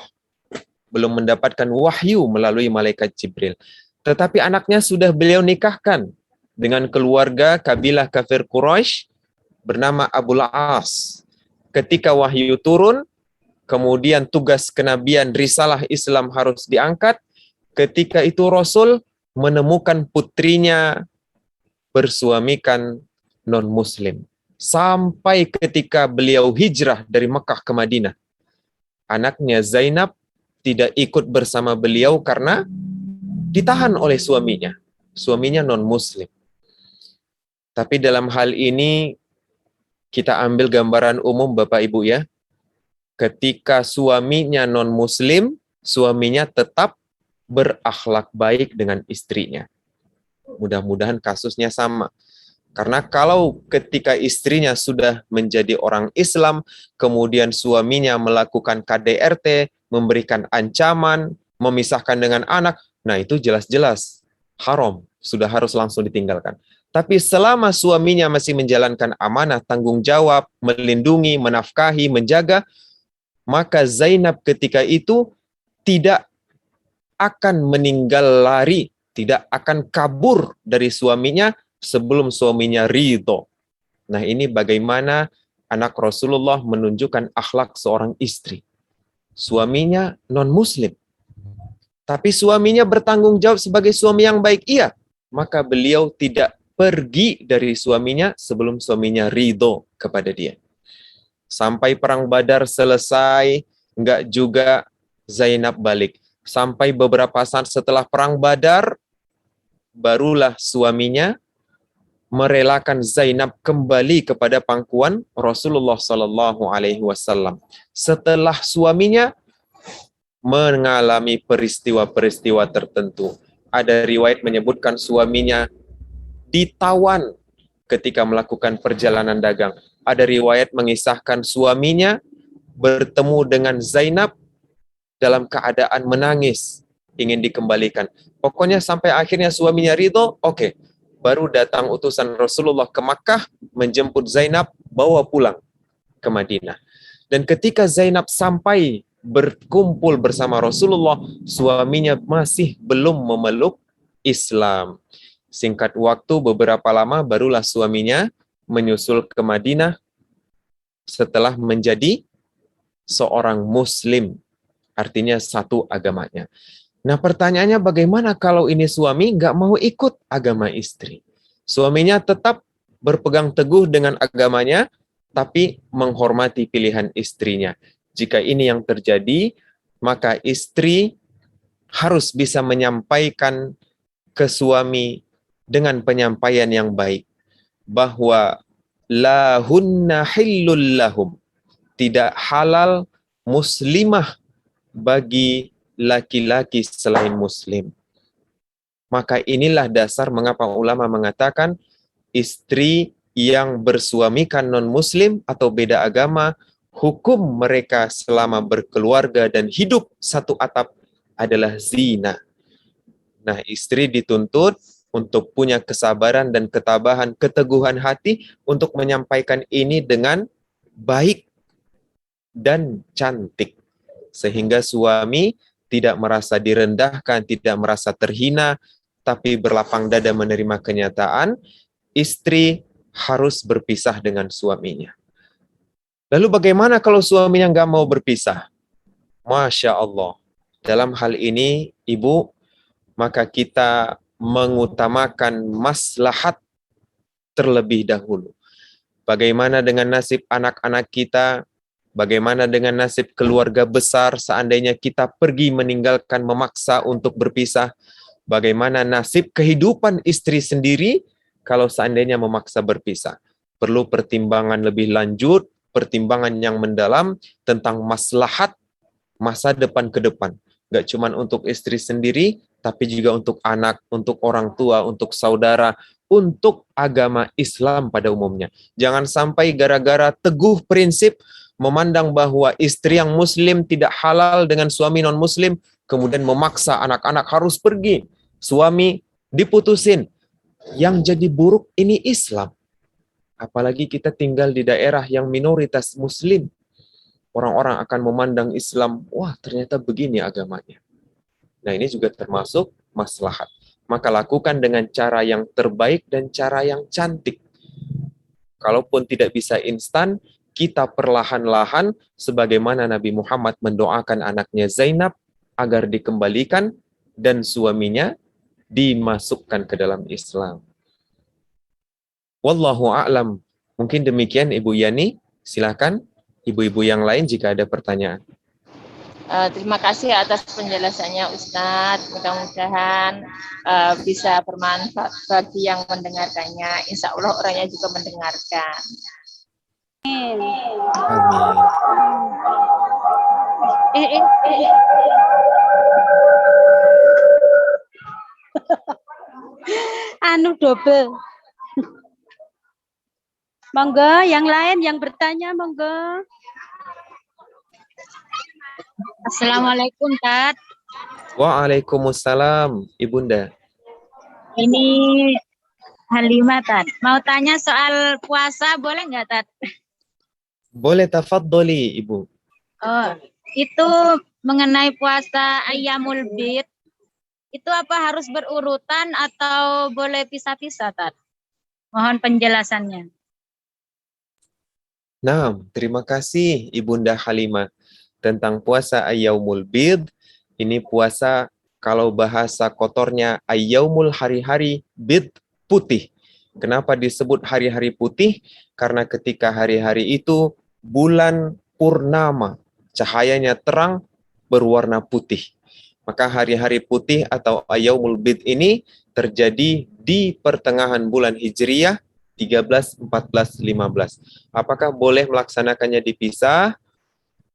C: belum mendapatkan wahyu melalui malaikat Jibril. Tetapi anaknya sudah beliau nikahkan dengan keluarga kabilah kafir Quraisy bernama Abul As. Ketika wahyu turun, kemudian tugas kenabian risalah Islam harus diangkat. Ketika itu Rasul menemukan putrinya bersuamikan non-muslim. Sampai ketika beliau hijrah dari Mekah ke Madinah, anaknya Zainab tidak ikut bersama beliau karena ditahan oleh suaminya. Suaminya non-muslim. Tapi dalam hal ini, kita ambil gambaran umum Bapak Ibu ya. Ketika suaminya non-muslim, suaminya tetap berakhlak baik dengan istrinya. Mudah-mudahan kasusnya sama. Karena kalau ketika istrinya sudah menjadi orang Islam, kemudian suaminya melakukan KDRT, memberikan ancaman, memisahkan dengan anak, nah itu jelas-jelas haram, sudah harus langsung ditinggalkan. Tapi selama suaminya masih menjalankan amanah, tanggung jawab, melindungi, menafkahi, menjaga, maka Zainab ketika itu tidak akan meninggal lari, tidak akan kabur dari suaminya sebelum suaminya ridho. Nah ini bagaimana anak Rasulullah menunjukkan akhlak seorang istri. Suaminya non-muslim, tapi suaminya bertanggung jawab sebagai suami yang baik, iya. Maka beliau tidak pergi dari suaminya sebelum suaminya ridho kepada dia. Sampai perang Badar selesai, enggak juga Zainab balik. Sampai beberapa saat setelah perang Badar, barulah suaminya merelakan Zainab kembali kepada pangkuan Rasulullah Sallallahu Alaihi Wasallam setelah suaminya mengalami peristiwa-peristiwa tertentu. Ada riwayat menyebutkan suaminya ditawan ketika melakukan perjalanan dagang. Ada riwayat mengisahkan suaminya bertemu dengan Zainab dalam keadaan menangis, ingin dikembalikan. Pokoknya sampai akhirnya suaminya ridho, oke. Baru datang utusan Rasulullah ke Makkah, menjemput Zainab, bawa pulang ke Madinah. Dan ketika Zainab sampai berkumpul bersama Rasulullah, suaminya masih belum memeluk Islam. Singkat waktu, beberapa lama, barulah suaminya menyusul ke Madinah setelah menjadi seorang Muslim. Artinya satu agamanya. Nah pertanyaannya bagaimana kalau ini suami nggak mau ikut agama istri? Suaminya tetap berpegang teguh dengan agamanya, tapi menghormati pilihan istrinya. Jika ini yang terjadi, maka istri harus bisa menyampaikan ke suami dengan penyampaian yang baik. Bahwa lahunna hillul lahum. Tidak halal muslimah bagi laki-laki selain muslim. Maka inilah dasar mengapa ulama mengatakan istri yang bersuamikan non-muslim atau beda agama, hukum mereka selama berkeluarga dan hidup satu atap adalah zina. Nah, istri dituntut untuk punya kesabaran dan ketabahan, keteguhan hati untuk menyampaikan ini dengan baik dan cantik. Sehingga suami tidak merasa direndahkan, tidak merasa terhina, tapi berlapang dada menerima kenyataan, istri harus berpisah dengan suaminya. Lalu bagaimana kalau suaminya nggak mau berpisah? Masya Allah. Dalam hal ini, ibu, maka kita mengutamakan maslahat terlebih dahulu. Bagaimana dengan nasib anak-anak kita? Bagaimana dengan nasib keluarga besar seandainya kita pergi meninggalkan memaksa untuk berpisah? Bagaimana nasib kehidupan istri sendiri kalau seandainya memaksa berpisah? Perlu pertimbangan lebih lanjut, pertimbangan yang mendalam tentang maslahat masa depan ke depan. Gak cuma untuk istri sendiri, tapi juga untuk anak, untuk orang tua, untuk saudara, untuk agama Islam pada umumnya. Jangan sampai gara-gara teguh prinsip memandang bahwa istri yang muslim tidak halal dengan suami non-muslim, kemudian memaksa anak-anak harus pergi. Suami diputusin. Yang jadi buruk ini Islam. Apalagi kita tinggal di daerah yang minoritas muslim. Orang-orang akan memandang Islam, wah ternyata begini agamanya. Nah ini juga termasuk maslahat. Maka lakukan dengan cara yang terbaik dan cara yang cantik. Kalaupun tidak bisa instan, kita perlahan-lahan sebagaimana Nabi Muhammad mendoakan anaknya Zainab agar dikembalikan dan suaminya dimasukkan ke dalam Islam. Wallahu a'lam. Mungkin demikian Ibu Yani. Silakan ibu-ibu yang lain jika ada pertanyaan.
D: Terima kasih atas penjelasannya Ustadz. Mudah-mudahan bisa bermanfaat bagi yang mendengarkannya. Insya Allah orangnya juga mendengarkan.
C: Amin.
A: Anu double. Monggo, yang lain yang bertanya, monggo.
E: Assalamualaikum, Tat.
C: Waalaikumsalam, Ibunda.
E: Ini Halimah, Tat. Mau tanya soal puasa, boleh nggak, Tat?
C: Boleh, tafadholi, Ibu.
E: Oh, itu mengenai puasa Ayyamul Bid, itu apa harus berurutan atau boleh pisah-pisah, Tat? Mohon penjelasannya.
C: Nah, terima kasih Ibunda Halimah. Tentang puasa Ayyamul Bid, ini puasa kalau bahasa kotornya Ayyamul hari-hari bid putih. Kenapa disebut hari-hari putih? Karena ketika hari-hari itu bulan purnama, cahayanya terang berwarna putih. Maka hari-hari putih atau Ayyamul Bid ini terjadi di pertengahan bulan Hijriyah 13, 14, 15. Apakah boleh melaksanakannya dipisah?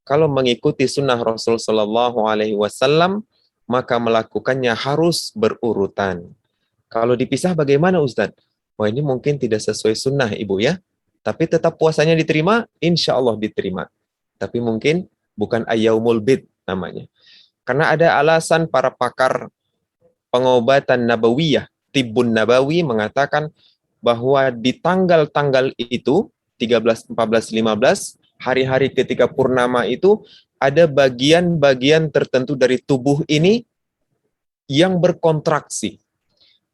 C: Kalau mengikuti sunnah Rasul Sallallahu Alaihi Wasallam, maka melakukannya harus berurutan. Kalau dipisah bagaimana Ustadz? Wah, ini mungkin tidak sesuai sunnah Ibu ya. Tapi tetap puasanya diterima, insya Allah diterima. Tapi mungkin bukan ayyaumul bid namanya. Karena ada alasan para pakar pengobatan nabawiyah, tibbun nabawi mengatakan bahwa di tanggal-tanggal itu, 13, 14, 15, hari-hari ketika purnama itu, ada bagian-bagian tertentu dari tubuh ini yang berkontraksi.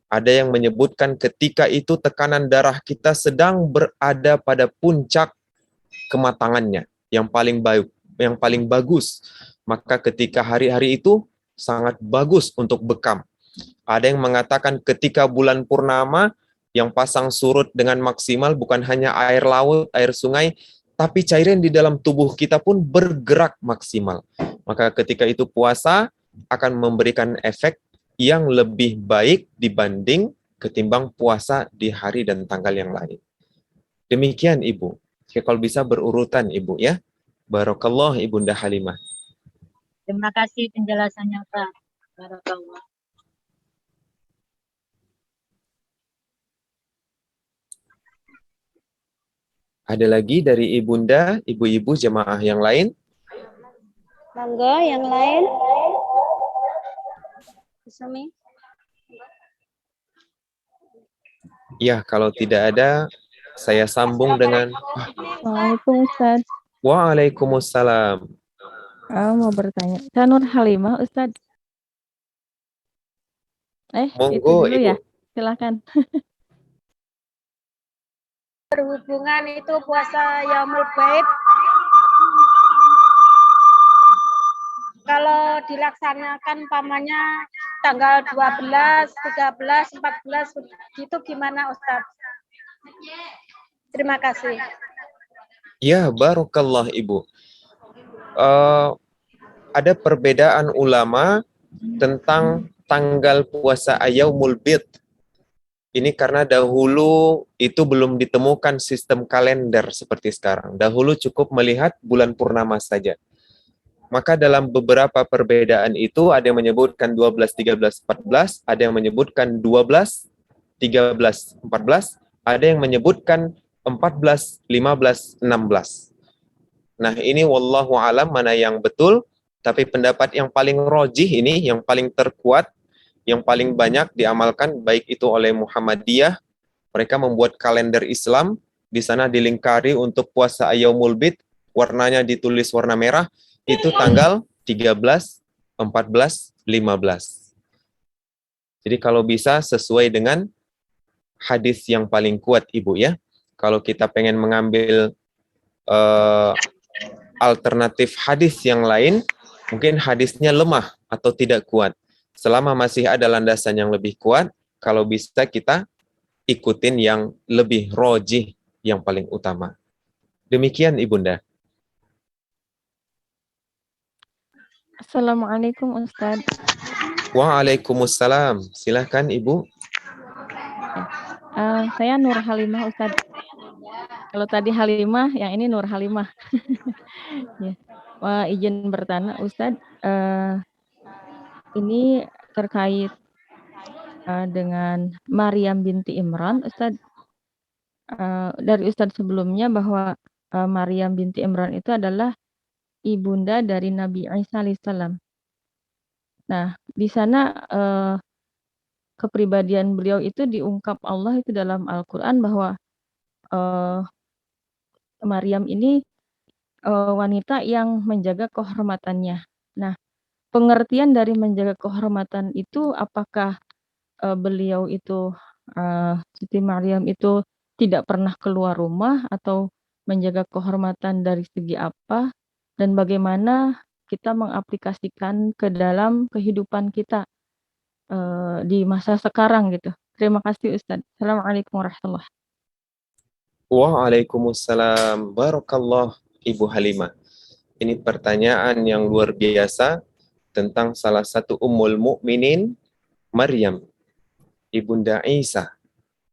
C: Ada yang menyebutkan ketika itu tekanan darah kita sedang berada pada puncak kematangannya, yang paling baik, yang paling bagus. Maka ketika hari-hari itu sangat bagus untuk bekam. Ada yang mengatakan ketika bulan purnama yang pasang surut dengan maksimal, bukan hanya air laut, air sungai, tapi cairan di dalam tubuh kita pun bergerak maksimal. Maka ketika itu puasa akan memberikan efek yang lebih baik dibanding ketimbang puasa di hari dan tanggal yang lain. Demikian Ibu. Kalau bisa berurutan Ibu ya. Barakallah Ibunda Halimah.
E: Terima kasih penjelasannya Pak. Barakallah.
C: Ada lagi dari Ibunda, ibu-ibu jemaah yang lain?
A: Monggo yang lain. Sumi.
C: Ya, kalau tidak ada, saya sambung dengan...
F: Assalamualaikum Ustaz.
C: Waalaikumsalam.
F: Mau bertanya. Saya Nur Halimah Ustaz. Itu
C: Monggo,
F: dulu
C: Ibu.
F: ya. Silakan.
B: Berhubungan itu puasa Yaumul Bait. Kalau dilaksanakan pamannya tanggal 12, 13, 14 itu gimana Ustaz? Terima kasih.
C: Ya, barakallah Ibu. Ada perbedaan ulama tentang tanggal puasa Yaumul Bid. Ini karena dahulu itu belum ditemukan sistem kalender seperti sekarang. Dahulu cukup melihat bulan purnama saja. Maka dalam beberapa perbedaan itu ada yang menyebutkan 12, 13, 14, ada yang menyebutkan 12, 13, 14, ada yang menyebutkan 14, 15, 16. Nah, ini wallahu alam mana yang betul, tapi pendapat yang paling rojih ini, yang paling terkuat, yang paling banyak diamalkan, baik itu oleh Muhammadiyah, mereka membuat kalender Islam, di sana dilingkari untuk puasa Yaumul Bid, warnanya ditulis warna merah, itu tanggal 13, 14, 15. Jadi kalau bisa sesuai dengan hadis yang paling kuat Ibu ya. Kalau kita pengen mengambil alternatif hadis yang lain, mungkin hadisnya lemah atau tidak kuat. Selama masih ada landasan yang lebih kuat, kalau bisa kita ikutin yang lebih rojih, yang paling utama. Demikian Ibunda.
F: Assalamualaikum Ustaz.
C: Waalaikumsalam. Silahkan Ibu.
F: Saya Nur Halimah Ustaz. Kalau tadi Halimah, yang ini Nur Halimah. Ya. Izin bertanya Ustaz, ini terkait dengan Maryam binti Imran Ustaz. Dari Ustaz sebelumnya bahwa Maryam binti Imran itu adalah ibunda dari Nabi Isa alaihissalam. Nah, di sana kepribadian beliau itu diungkap Allah itu dalam Al-Quran bahwa Maryam ini wanita yang menjaga kehormatannya. Nah, pengertian dari menjaga kehormatan itu apakah beliau itu Siti Maryam itu tidak pernah keluar rumah atau menjaga kehormatan dari segi apa dan bagaimana kita mengaplikasikan ke dalam kehidupan kita di masa sekarang gitu. Terima kasih Ustaz. Assalamualaikum warahmatullahi wabarakatuh.
C: Waalaikumsalam. Barakallah Ibu Halimah. Ini pertanyaan yang luar biasa tentang salah satu ummul mukminin Maryam. Ibunda Isa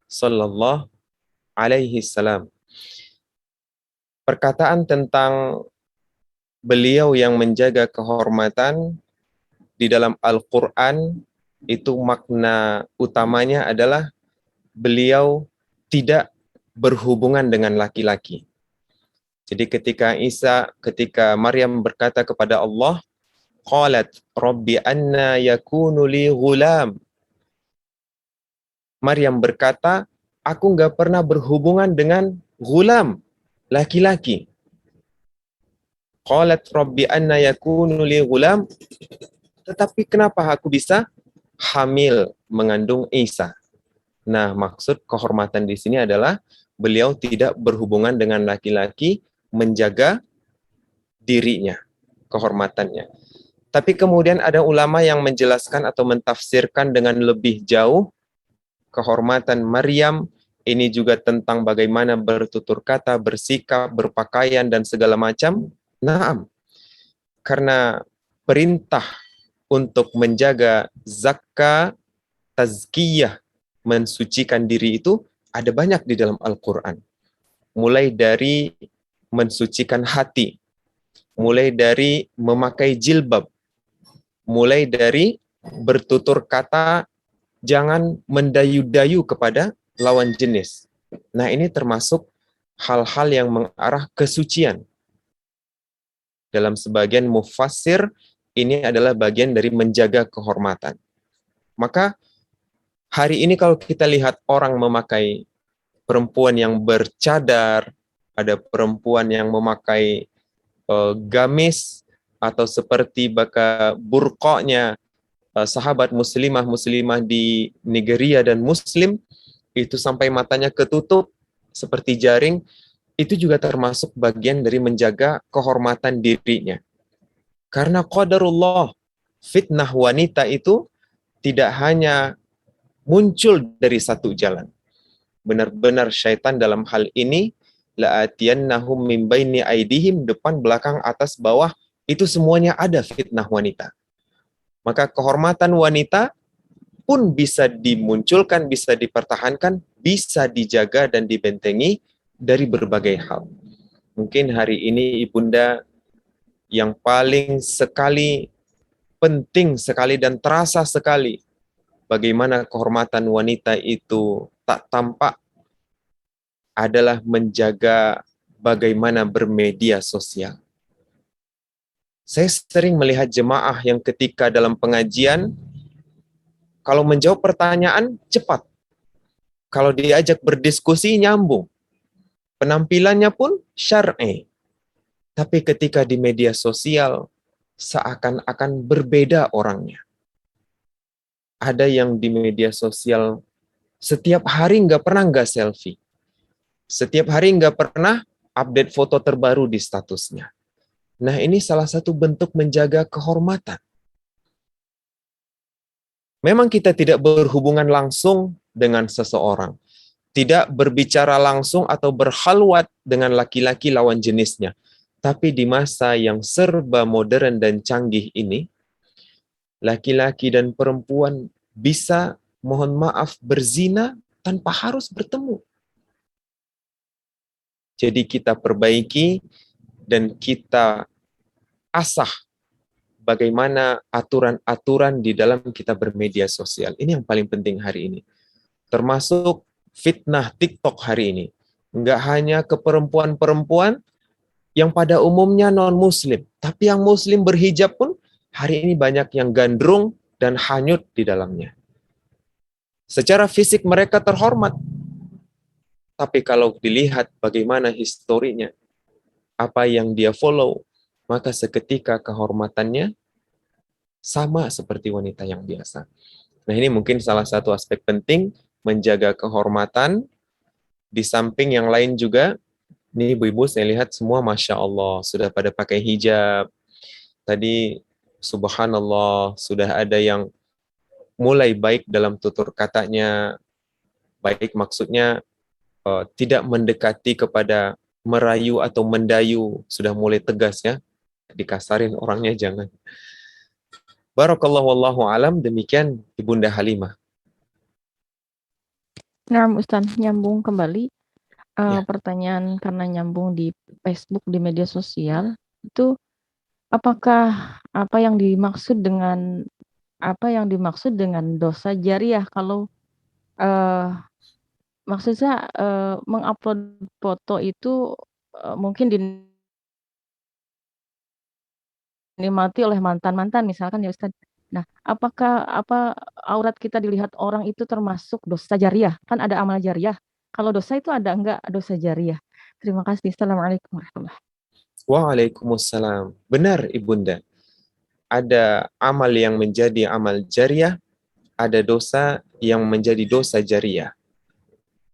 C: sallallahu alaihi salam. Perkataan tentang beliau yang menjaga kehormatan di dalam Al-Quran itu makna utamanya adalah beliau tidak berhubungan dengan laki-laki. Jadi ketika Maryam berkata kepada Allah, qalat rabbi anna yakunu li ghulam. Maryam berkata, aku nggak pernah berhubungan dengan ghulam, laki-laki. Qalat rabbi anna yakunu li ghulam. Tetapi kenapa aku bisa hamil mengandung Isa? Nah, maksud kehormatan di sini adalah beliau tidak berhubungan dengan laki-laki, menjaga dirinya, kehormatannya. Tapi kemudian ada ulama yang menjelaskan atau mentafsirkan dengan lebih jauh kehormatan Maryam ini juga tentang bagaimana bertutur kata, bersikap, berpakaian dan segala macam. Naam. Karena perintah untuk menjaga zakah, tazkiyah, mensucikan diri itu ada banyak di dalam Al-Quran. Mulai dari mensucikan hati, mulai dari memakai jilbab, mulai dari bertutur kata, jangan mendayu-dayu kepada lawan jenis. Nah, ini termasuk hal-hal yang mengarah kesucian. Dalam sebagian mufassir, ini adalah bagian dari menjaga kehormatan. Maka hari ini kalau kita lihat orang memakai perempuan yang bercadar, ada perempuan yang memakai gamis, atau seperti burqanya sahabat muslimah di Nigeria dan Muslim, itu sampai matanya ketutup seperti jaring, itu juga termasuk bagian dari menjaga kehormatan dirinya. Karena qadarullah, fitnah wanita itu tidak hanya muncul dari satu jalan. Benar-benar syaitan dalam hal ini, la'atiyannahum min baini aidihim, depan, belakang, atas, bawah, itu semuanya ada fitnah wanita. Maka kehormatan wanita pun bisa dimunculkan, bisa dipertahankan, bisa dijaga dan dibentengi dari berbagai hal. Mungkin hari ini Ibunda yang paling sekali penting sekali dan terasa sekali bagaimana kehormatan wanita itu tak tampak adalah menjaga bagaimana bermedia sosial. Saya sering melihat jemaah yang ketika dalam pengajian, kalau menjawab pertanyaan cepat. Kalau diajak berdiskusi nyambung. Penampilannya pun syar'i. Tapi ketika di media sosial, seakan-akan berbeda orangnya. Ada yang di media sosial setiap hari nggak selfie. Setiap hari nggak pernah update foto terbaru di statusnya. Nah, ini salah satu bentuk menjaga kehormatan. Memang kita tidak berhubungan langsung dengan seseorang. Tidak berbicara langsung atau berkhalwat dengan laki-laki lawan jenisnya. Tapi di masa yang serba modern dan canggih ini, laki-laki dan perempuan bisa, mohon maaf, berzina tanpa harus bertemu. Jadi kita perbaiki dan kita asah bagaimana aturan-aturan di dalam kita bermedia sosial. Ini yang paling penting hari ini. Termasuk fitnah TikTok hari ini. Enggak hanya ke perempuan-perempuan yang pada umumnya non-muslim, tapi yang muslim berhijab pun hari ini banyak yang gandrung dan hanyut di dalamnya. Secara fisik mereka terhormat, tapi kalau dilihat bagaimana historinya, apa yang dia follow, maka seketika kehormatannya sama seperti wanita yang biasa. Nah, ini mungkin salah satu aspek penting menjaga kehormatan. Di samping yang lain juga, ini ibu-ibu saya lihat semua Masya Allah sudah pada pakai hijab. Tadi subhanallah sudah ada yang mulai baik dalam tutur katanya. Baik maksudnya tidak mendekati kepada merayu atau mendayu. Sudah mulai tegas ya. Dikasarin orangnya jangan. Barakallahu wallahu alam, demikian Ibunda Halimah.
F: Nah, Ustaz, nyambung kembali
C: Ya.
F: pertanyaan karena nyambung di Facebook, di media sosial, itu apakah apa yang dimaksud dengan dosa jariah? Kalau maksud saya mengupload foto itu mungkin dinikmati oleh mantan-mantan misalkan ya Ustaz. Nah, apakah aurat kita dilihat orang itu termasuk dosa jariah? Kan ada amal jariah. Kalau dosa itu ada enggak dosa jariah? Terima kasih. Assalamualaikum warahmatullahi wabarakatuh.
C: Waalaikumsalam. Benar, Ibunda. Ada amal yang menjadi amal jariah, ada dosa yang menjadi dosa jariah.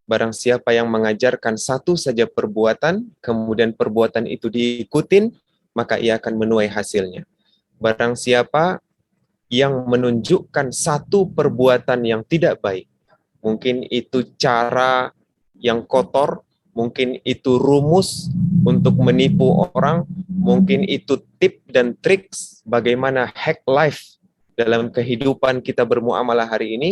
C: Barang siapa yang mengajarkan satu saja perbuatan, kemudian perbuatan itu diikutin, maka ia akan menuai hasilnya. Barang siapa yang menunjukkan satu perbuatan yang tidak baik, mungkin itu cara yang kotor, mungkin itu rumus untuk menipu orang, mungkin itu tip dan triks bagaimana hack life dalam kehidupan kita bermuamalah hari ini,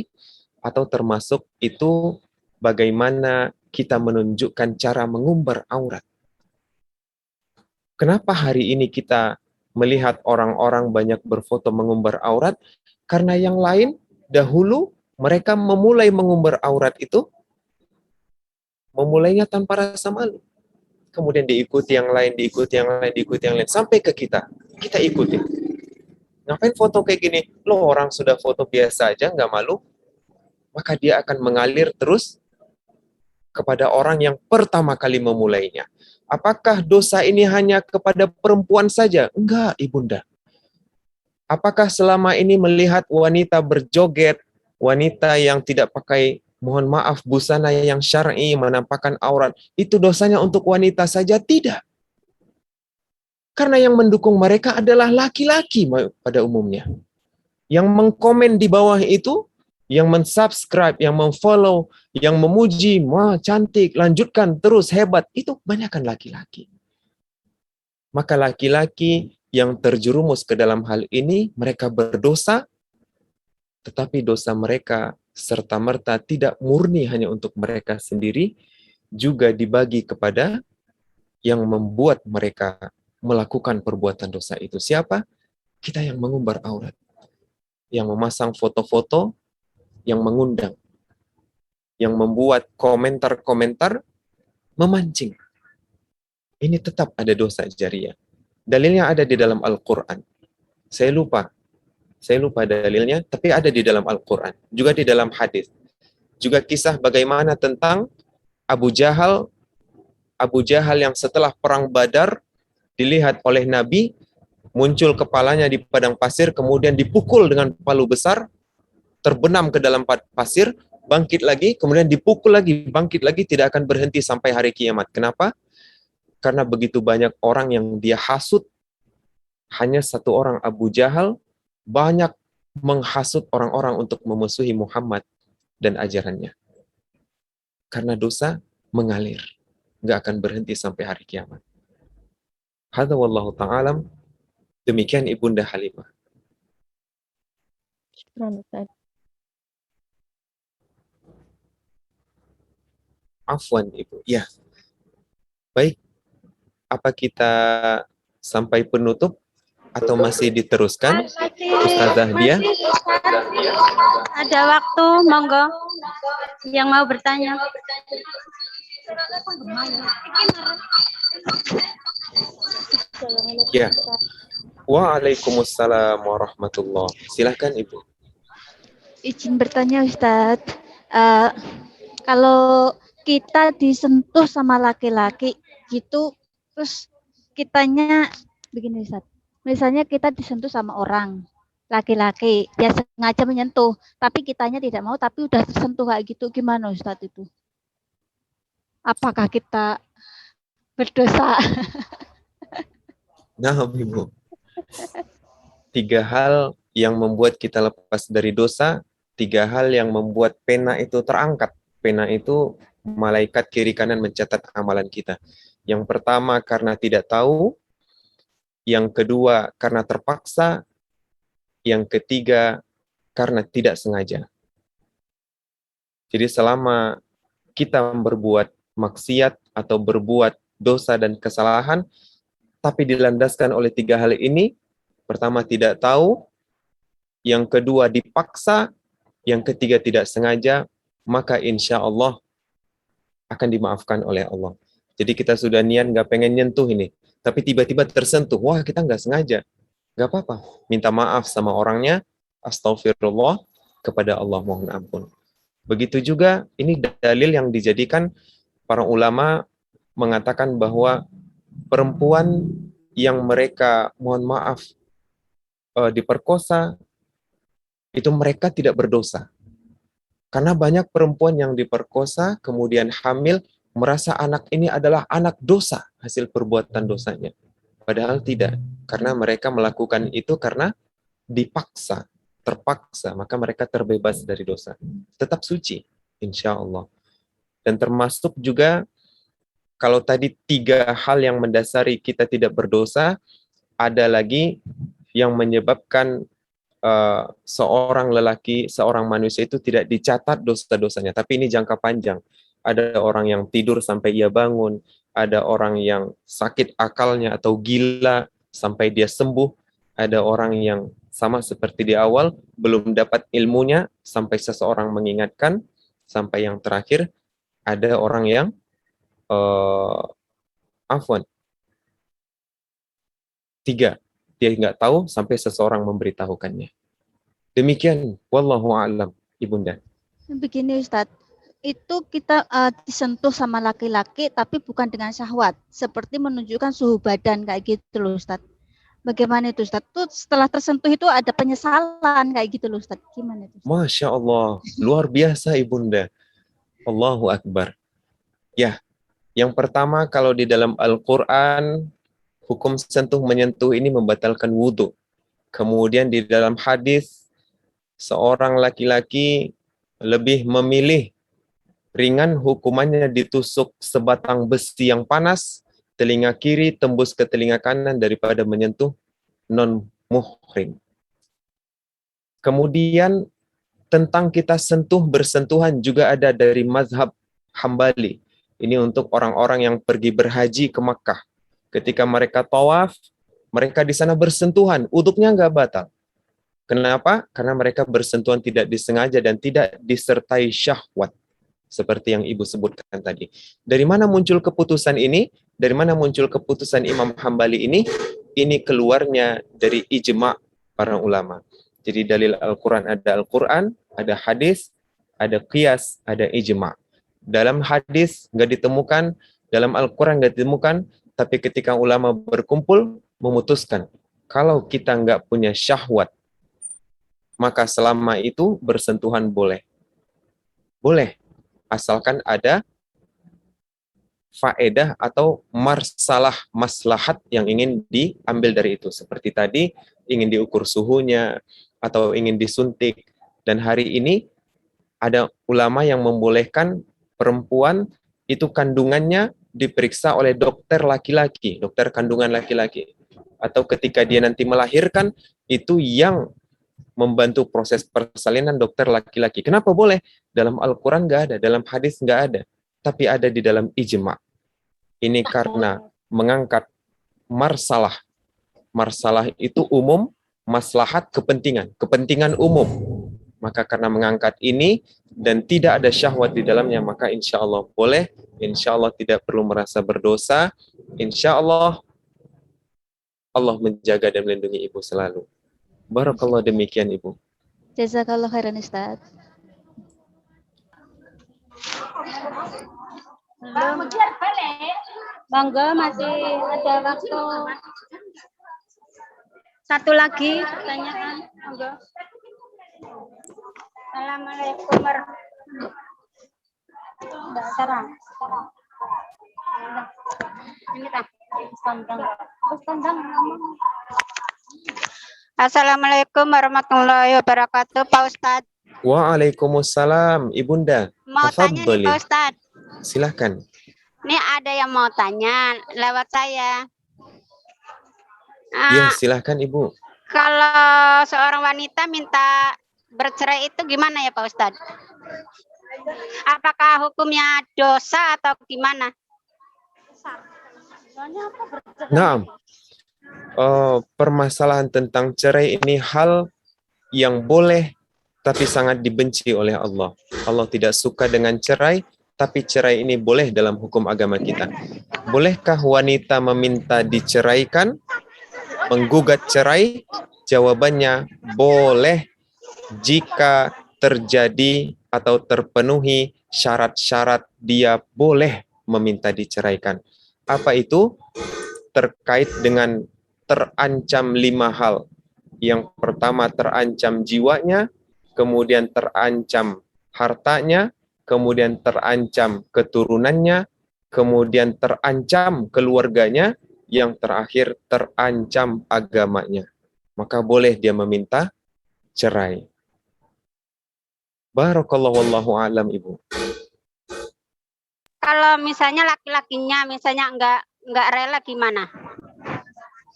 C: atau termasuk itu bagaimana kita menunjukkan cara mengumbar aurat. Kenapa hari ini kita melihat orang-orang banyak berfoto mengumbar aurat? Karena yang lain dahulu mereka memulai mengumbar aurat itu memulainya tanpa rasa malu. Kemudian diikuti yang lain, diikuti yang lain, diikuti yang lain, sampai ke kita. Kita ikuti. Ngapain foto kayak gini? Loh, orang sudah foto biasa aja, nggak malu. Maka dia akan mengalir terus kepada orang yang pertama kali memulainya. Apakah dosa ini hanya kepada perempuan saja? Enggak, Ibunda. Apakah selama ini melihat wanita berjoget, wanita yang tidak pakai, mohon maaf, busana yang syar'i, menampakkan aurat, itu dosanya untuk wanita saja? Tidak. Karena yang mendukung mereka adalah laki-laki pada umumnya. Yang mengkomen di bawah itu, yang mensubscribe, yang memfollow, yang memuji, wah cantik, lanjutkan terus, hebat, itu banyakkan laki-laki. Maka laki-laki yang terjerumus ke dalam hal ini, mereka berdosa, tetapi dosa mereka serta-merta tidak murni hanya untuk mereka sendiri, juga dibagi kepada yang membuat mereka melakukan perbuatan dosa itu. Siapa? Kita yang mengumbar aurat, yang memasang foto-foto, yang mengundang, yang membuat komentar-komentar memancing. Ini tetap ada dosa jariah. Dalilnya ada di dalam Al-Quran. Saya lupa dalilnya, tapi ada di dalam Al-Quran. Juga di dalam hadis. Juga kisah bagaimana tentang Abu Jahal yang setelah perang Badar dilihat oleh Nabi, muncul kepalanya di padang pasir, kemudian dipukul dengan palu besar, terbenam ke dalam pasir, bangkit lagi, kemudian dipukul lagi, bangkit lagi, tidak akan berhenti sampai hari kiamat. Kenapa? Karena begitu banyak orang yang dia hasut, hanya satu orang Abu Jahal banyak menghasut orang-orang untuk memusuhi Muhammad dan ajarannya. Karena dosa mengalir, nggak akan berhenti sampai hari kiamat. Hadza wallahu ta'alam. Demikian Ibunda Halimah.
F: Syukran, Ustaz.
C: Afwan Ibu. Ya. Baik. Apa kita sampai penutup atau masih diteruskan? Ustazah Dia?
A: Ada waktu, monggo. Yang mau bertanya.
C: Ya. Waalaikumsalam warahmatullahi. Silakan Ibu.
G: Izin bertanya Ustadz, kalau kita disentuh sama laki-laki gitu, terus kitanya begini Ustadz, misalnya kita disentuh sama orang laki-laki, dia sengaja menyentuh, tapi kitanya tidak mau, tapi udah tersentuh kayak gitu, gimana Ustadz itu? Apakah kita berdosa?
C: Nah, Ibu. 3 hal yang membuat kita lepas dari dosa, 3 hal yang membuat pena itu terangkat. Pena itu malaikat kiri kanan mencatat amalan kita. Yang pertama karena tidak tahu, yang kedua karena terpaksa, yang ketiga karena tidak sengaja. Jadi selama kita berbuat maksiat atau berbuat dosa dan kesalahan, tapi dilandaskan oleh 3 hal ini. Pertama, tidak tahu. Yang kedua, dipaksa. Yang ketiga, tidak sengaja. Maka insya Allah akan dimaafkan oleh Allah. Jadi kita sudah niat nggak pengen nyentuh ini, tapi tiba-tiba tersentuh. Wah, kita nggak sengaja. Nggak apa-apa. Minta maaf sama orangnya. Astagfirullah, kepada Allah mohon ampun. Begitu juga, ini dalil yang dijadikan para ulama mengatakan bahwa perempuan yang mereka, mohon maaf, diperkosa, itu mereka tidak berdosa. Karena banyak perempuan yang diperkosa, kemudian hamil, merasa anak ini adalah anak dosa, hasil perbuatan dosanya. Padahal tidak, karena mereka melakukan itu karena dipaksa, terpaksa, maka mereka terbebas dari dosa. Tetap suci, insya Allah. Dan termasuk juga, kalau tadi 3 hal yang mendasari kita tidak berdosa, ada lagi yang menyebabkan seorang lelaki, seorang manusia itu tidak dicatat dosa-dosanya. Tapi ini jangka panjang. Ada orang yang tidur sampai ia bangun, ada orang yang sakit akalnya atau gila sampai dia sembuh, ada orang yang sama seperti di awal, belum dapat ilmunya sampai seseorang mengingatkan, sampai yang terakhir, ada orang yang afwan. 3, dia nggak tahu sampai seseorang memberitahukannya. Demikian, wallahu a'lam, Ibunda.
G: Begini Ustadz, itu kita disentuh sama laki-laki tapi bukan dengan syahwat, seperti menunjukkan suhu badan kayak gitu loh Ustadz. Bagaimana itu Ustadz? Tuh setelah tersentuh itu ada penyesalan kayak gitu loh Ustadz. Gimana itu Ustadz?
C: Masya Allah, luar biasa Ibunda. Allahu Akbar. Ya, yang pertama kalau di dalam Al-Quran, hukum sentuh menyentuh ini membatalkan wudhu. Kemudian di dalam hadis, seorang laki-laki lebih memilih ringan hukumannya ditusuk sebatang besi yang panas, telinga kiri tembus ke telinga kanan daripada menyentuh non-muhrim. Kemudian tentang kita sentuh bersentuhan juga ada dari mazhab Hambali. Ini untuk orang-orang yang pergi berhaji ke Makkah. Ketika mereka tawaf, mereka di sana bersentuhan, uduknya nggak batal. Kenapa? Karena mereka bersentuhan tidak disengaja dan tidak disertai syahwat. Seperti yang Ibu sebutkan tadi. Dari mana muncul keputusan ini? Dari mana muncul keputusan Imam Hambali ini? Ini keluarnya dari ijma' para ulama. Jadi dalil Al-Quran, ada hadis, ada qiyas, ada ijma'. Dalam hadis nggak ditemukan, dalam Al-Quran nggak ditemukan, tapi ketika ulama berkumpul, memutuskan, kalau kita nggak punya syahwat, maka selama itu bersentuhan boleh. Boleh, asalkan ada faedah atau maslahat yang ingin diambil dari itu. Seperti tadi, ingin diukur suhunya, atau ingin disuntik. Dan hari ini, ada ulama yang membolehkan perempuan itu kandungannya diperiksa oleh dokter laki-laki, dokter kandungan laki-laki. Atau ketika dia nanti melahirkan, itu yang membantu proses persalinan dokter laki-laki. Kenapa boleh? Dalam Al-Quran nggak ada, dalam hadis nggak ada, tapi ada di dalam ijma'. Ini karena mengangkat marsalah. Marsalah itu umum, maslahat kepentingan umum. Maka karena mengangkat ini dan tidak ada syahwat di dalamnya, maka insya Allah boleh, insya Allah tidak perlu merasa berdosa, insya Allah Allah menjaga dan melindungi Ibu selalu. Barakallah, demikian Ibu.
G: Jazakallah khairan Ustadz.
A: Belum. Monggo, masih ada waktu. Satu lagi pertanyaan, monggo. Assalamualaikum warahmatullahi wabarakatuh. Ini tak standang. Assalamualaikum warahmatullahi wabarakatuh, Pak Ustadz.
C: Waalaikumsalam, Ibunda.
A: Mau tanya nih, Pak Ustadz.
C: Silahkan.
A: Ini ada yang mau tanya lewat saya.
C: Ya, silahkan Ibu.
A: Kalau seorang wanita minta bercerai itu gimana ya Pak Ustadz?
H: Apakah hukumnya dosa atau gimana?
C: Nah, permasalahan tentang cerai ini hal yang boleh tapi sangat dibenci oleh Allah. Allah tidak suka dengan cerai, tapi cerai ini boleh dalam hukum agama kita. Bolehkah wanita meminta diceraikan, menggugat cerai? Jawabannya boleh jika terjadi atau terpenuhi syarat-syarat dia boleh meminta diceraikan. Apa itu? Terkait dengan terancam 5 hal. Yang pertama terancam jiwanya, kemudian terancam hartanya, kemudian terancam keturunannya, kemudian terancam keluarganya, yang terakhir terancam agamanya. Maka boleh dia meminta cerai. Barakallahu wallahu alam, Ibu.
H: Kalau misalnya laki-lakinya misalnya enggak rela gimana?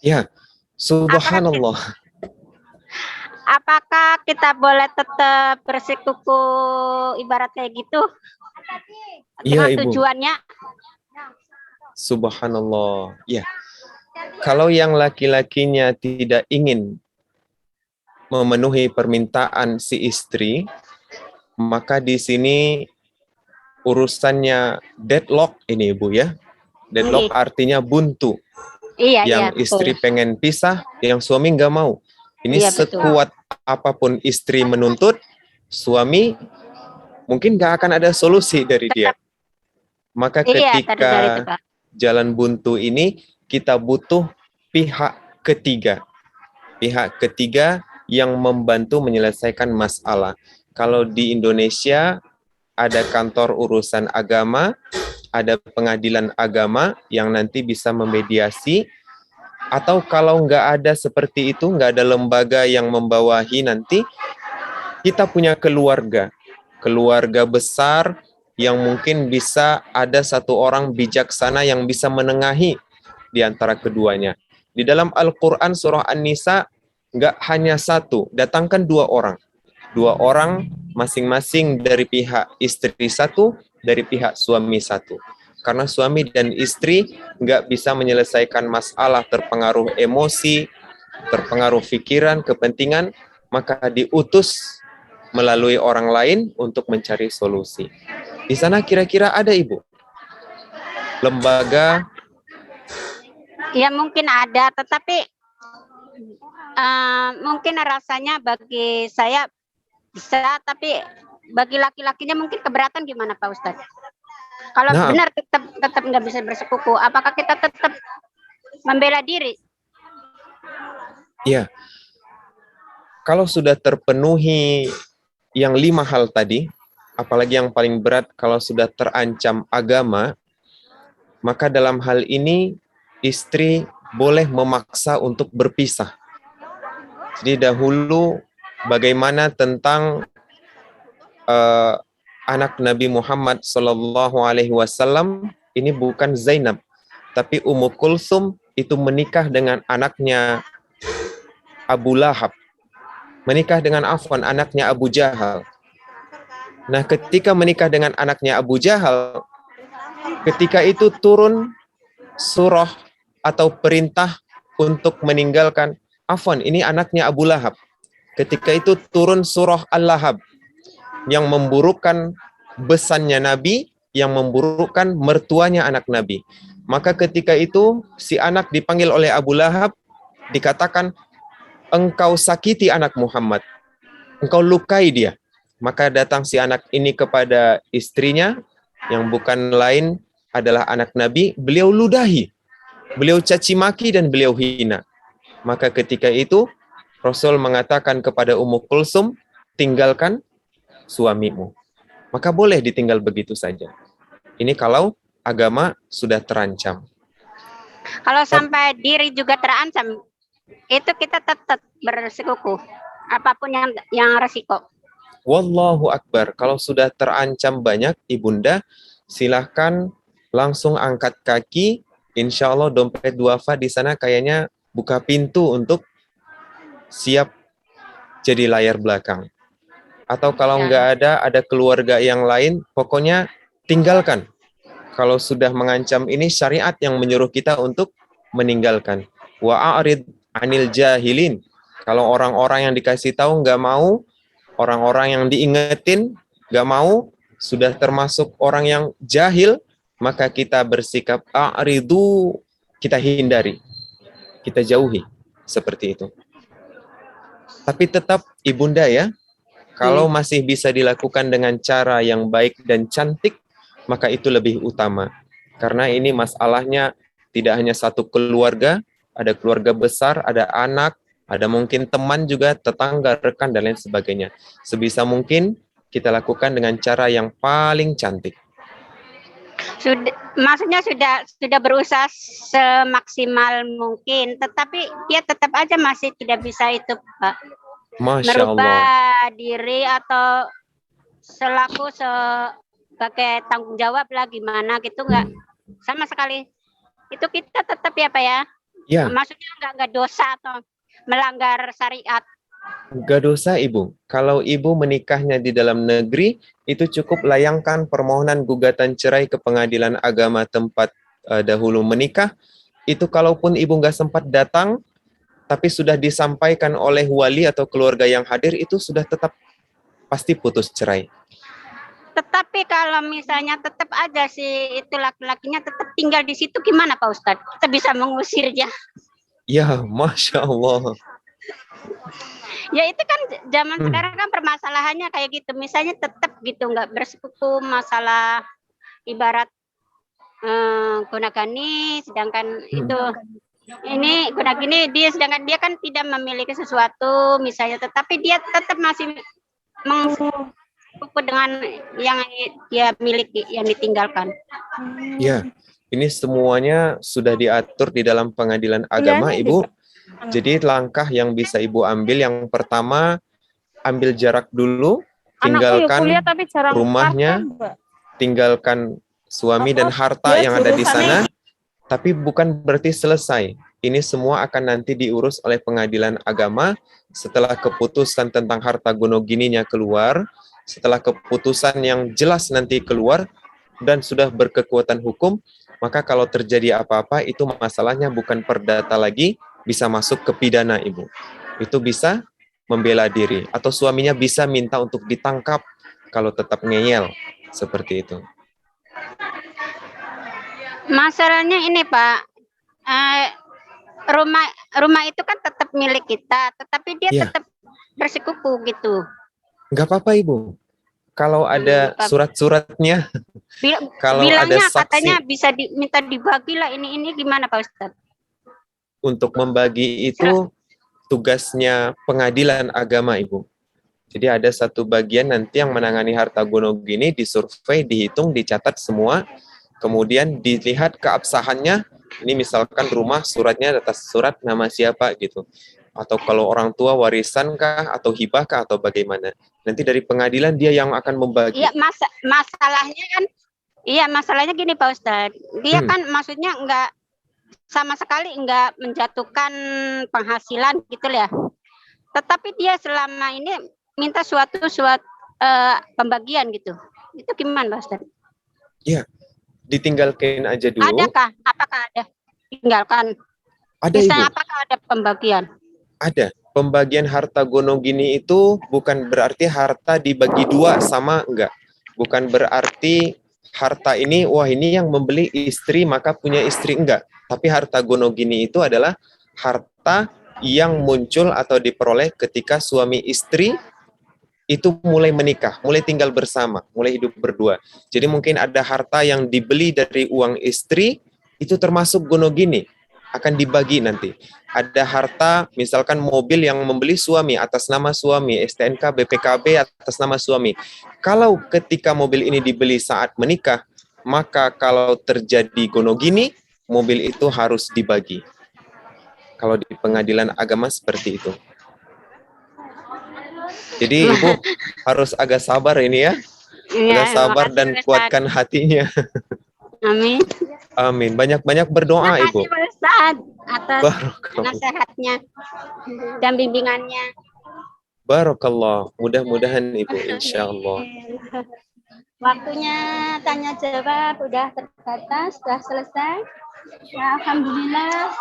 C: Ya, subhanallah.
H: Apakah kita boleh tetap bersikuku ibarat kayak gitu?
C: Iya,
H: Dengan
C: Ibu.
H: tujuannya
C: Subhanallah. Ya. Kalau yang laki-lakinya tidak ingin memenuhi permintaan si istri, maka di sini urusannya deadlock ini, Ibu ya. Deadlock artinya buntu.
H: iya,
C: Yang
H: betul.
C: istri pengen pisah, yang suami nggak mau. Ini
H: Iya, betul.
C: sekuat apapun istri menuntut, suami mungkin nggak akan ada solusi dari dia. Maka
H: Iya, tadi dari itu,
C: ketika
H: Pak.
C: jalan buntu ini, kita butuh pihak ketiga. Pihak ketiga yang membantu menyelesaikan masalah. Kalau di Indonesia, ada kantor urusan agama, ada pengadilan agama yang nanti bisa memediasi, atau kalau nggak ada seperti itu, nggak ada lembaga yang membawahi nanti, kita punya keluarga besar yang mungkin bisa ada satu orang bijaksana yang bisa menengahi di antara keduanya. Di dalam Al-Quran surah An-Nisa, nggak hanya satu, datangkan 2 orang. 2 orang masing-masing dari pihak istri 1, dari pihak suami 1. Karena suami dan istri nggak bisa menyelesaikan masalah, terpengaruh emosi, terpengaruh pikiran, kepentingan, maka diutus melalui orang lain untuk mencari solusi. Di sana kira-kira ada, Ibu? Lembaga?
H: Ya mungkin ada, tetapi mungkin rasanya bagi saya bisa, tapi bagi laki-lakinya mungkin keberatan gimana Pak Ustadz? Kalau benar tetap nggak bisa bersekuku, apakah kita tetap membela diri?
C: Iya. Kalau sudah terpenuhi yang 5 hal tadi, apalagi yang paling berat kalau sudah terancam agama, maka dalam hal ini istri boleh memaksa untuk berpisah. Jadi dahulu bagaimana tentang anak Nabi Muhammad SAW, ini bukan Zainab, tapi Ummu Kulsum itu menikah dengan anaknya Abu Lahab. Menikah dengan anaknya Abu Jahal. Nah, ketika menikah dengan anaknya Abu Jahal, ketika itu turun surah atau perintah untuk meninggalkan, ini anaknya Abu Lahab. Ketika itu turun surah Al-Lahab yang memburukkan besannya Nabi, yang memburukkan mertuanya anak Nabi. Maka ketika itu si anak dipanggil oleh Abu Lahab, dikatakan, engkau sakiti anak Muhammad, engkau lukai dia. Maka datang si anak ini kepada istrinya, yang bukan lain adalah anak Nabi, beliau ludahi, beliau caci maki dan beliau hina. Maka ketika itu Rasul mengatakan kepada Ummu Kulsum, tinggalkan suamimu. Maka boleh ditinggal begitu saja. Ini kalau agama sudah terancam.
H: Kalau sampai diri juga terancam, itu kita tetap bersikuku, apapun yang resiko.
C: Wallahu Akbar. Kalau sudah terancam banyak, Ibunda, silahkan langsung angkat kaki. Insya Allah dompet duafa di sana kayaknya buka pintu untuk siap jadi layar belakang. Atau kalau
H: Ya.
C: nggak ada keluarga yang lain, pokoknya tinggalkan. Kalau sudah mengancam ini, syariat yang menyuruh kita untuk meninggalkan. Wa'arid anil jahilin. Kalau orang-orang yang dikasih tahu nggak mau, orang-orang yang diingetin nggak mau, sudah termasuk orang yang jahil, maka kita bersikap a'ridu, kita hindari, kita jauhi, seperti itu. Tapi tetap ibunda ya, kalau masih bisa dilakukan dengan cara yang baik dan cantik, maka itu lebih utama. Karena ini masalahnya tidak hanya satu keluarga, ada keluarga besar, ada anak, ada mungkin teman juga, tetangga, rekan, dan lain sebagainya. Sebisa mungkin kita lakukan dengan cara yang paling cantik.
H: Maksudnya sudah berusaha semaksimal mungkin, tetapi dia tetap aja masih tidak bisa itu, Pak.
C: Masya Allah.
H: Merubah diri atau selaku sebagai tanggung jawab lah gimana gitu, nggak sama sekali. Itu kita tetap ya Pak ya.
C: Ya.
H: Maksudnya nggak dosa atau melanggar syariat.
C: Nggak dosa Ibu. Kalau Ibu menikahnya di dalam negeri, itu cukup layangkan permohonan gugatan cerai ke pengadilan agama tempat dahulu menikah. Itu kalaupun Ibu nggak sempat datang, tapi sudah disampaikan oleh wali atau keluarga yang hadir, itu sudah tetap pasti putus cerai.
H: Tetapi kalau misalnya tetap aja sih itu laki-lakinya tetap tinggal di situ, gimana Pak Ustadz? Kita bisa mengusirnya.
C: Ya, Masya Allah.
H: Ya itu kan zaman sekarang kan permasalahannya kayak gitu. Misalnya tetap gitu nggak bersekutu, masalah ibarat guna-gani, sedangkan itu ini guna-gini dia, sedangkan dia kan tidak memiliki sesuatu misalnya, tetapi dia tetap masih mengikuti dengan yang dia miliki, yang ditinggalkan.
C: Ya, ini semuanya sudah diatur di dalam pengadilan agama, Ibu. Jadi langkah yang bisa Ibu ambil, yang pertama, ambil jarak dulu, tinggalkan rumahnya, tinggalkan suami dan harta yang ada di sana, tapi bukan berarti selesai. Ini semua akan nanti diurus oleh pengadilan agama setelah keputusan tentang harta gonogininya keluar, setelah keputusan yang jelas nanti keluar dan sudah berkekuatan hukum, maka kalau terjadi apa-apa itu masalahnya bukan perdata lagi, bisa masuk ke pidana, Ibu. Itu bisa membela diri, atau suaminya bisa minta untuk ditangkap kalau tetap ngeyel, seperti itu.
H: Masalahnya ini Pak, rumah itu kan tetap milik kita, tetapi dia tetap bersekupu gitu.
C: Nggak apa-apa Ibu, kalau ada surat-suratnya, kalau ada saksi,
H: katanya bisa diminta dibagi lah ini gimana Pak Ustadz?
C: Untuk membagi itu tugasnya pengadilan agama Ibu. Jadi ada satu bagian nanti yang menangani harta gonogini, disurvei, dihitung, dicatat semua, kemudian dilihat keabsahannya. Ini misalkan rumah suratnya atas surat nama siapa gitu, atau kalau orang tua warisan kah atau hibah kah atau bagaimana. Nanti dari pengadilan dia yang akan membagi.
H: Iya, masalahnya kan, masalahnya gini Pak Ustadz, dia kan maksudnya enggak sama sekali enggak menjatuhkan penghasilan gitu ya. Tetapi dia selama ini minta suatu pembagian gitu. Itu gimana Pak Ustadz?
C: Iya. Ditinggalkan aja dulu.
H: Adakah? Apakah ada? Tinggalkan.
C: Ada
H: misalnya,
C: Ibu.
H: Apakah ada pembagian?
C: Ada. Pembagian harta gonogini itu bukan berarti harta dibagi dua sama, enggak. Bukan berarti harta ini, wah ini yang membeli istri maka punya istri, enggak. Tapi harta gonogini itu adalah harta yang muncul atau diperoleh ketika suami istri itu mulai menikah, mulai tinggal bersama, mulai hidup berdua. Jadi mungkin ada harta yang dibeli dari uang istri, itu termasuk gonogini, akan dibagi nanti. Ada harta, misalkan mobil yang membeli suami atas nama suami, STNK, BPKB atas nama suami. Kalau ketika mobil ini dibeli saat menikah, maka kalau terjadi gonogini, mobil itu harus dibagi. Kalau di pengadilan agama seperti itu. Jadi Ibu harus agak sabar ini ya. Agak sabar dan kuatkan hatinya.
H: Amin.
C: Amin. Banyak-banyak berdoa Ibu.
H: Terima kasih Pak Ustadz atas nasihatnya dan bimbingannya.
C: Barakallah. Mudah-mudahan Ibu, insya Allah.
A: Waktunya tanya jawab udah terbatas, sudah selesai. Ya, alhamdulillah.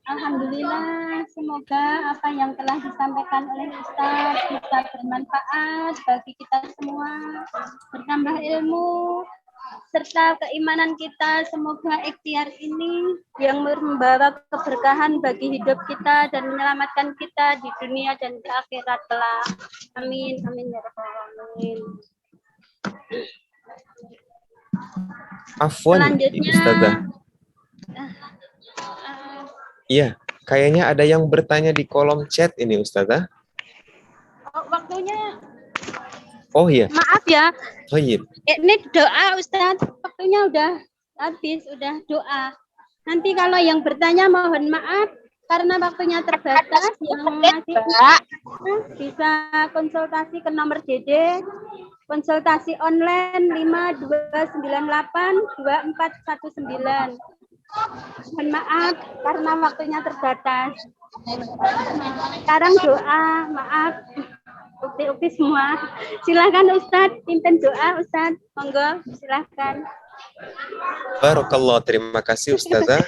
A: Alhamdulillah, semoga apa yang telah disampaikan oleh Ustaz bisa bermanfaat bagi kita semua, bertambah ilmu, serta keimanan kita. Semoga ikhtiar ini yang membawa keberkahan bagi hidup kita dan menyelamatkan kita di dunia dan di akhirat kelak. Amin, amin ya rabbal alamin.
C: Afwan,
A: Selanjutnya,
C: Ustazah. Iya, kayaknya ada yang bertanya di kolom chat ini, Ustazah.
A: waktunya,
C: Oh iya,
A: maaf ya,
C: Thayyib.
A: ini doa Ustaz, waktunya udah habis, udah doa. Nanti kalau yang bertanya mohon maaf karena waktunya terbatas, yang masih bisa konsultasi ke nomor DD, konsultasi online 52982419. Mohon maaf karena waktunya terbatas. Sekarang doa, maaf. Ukti-ukti semua. Silakan Ustadz, pimpin doa Ustadz. Monggo, silakan.
C: Barakallah, terima kasih Ustazah.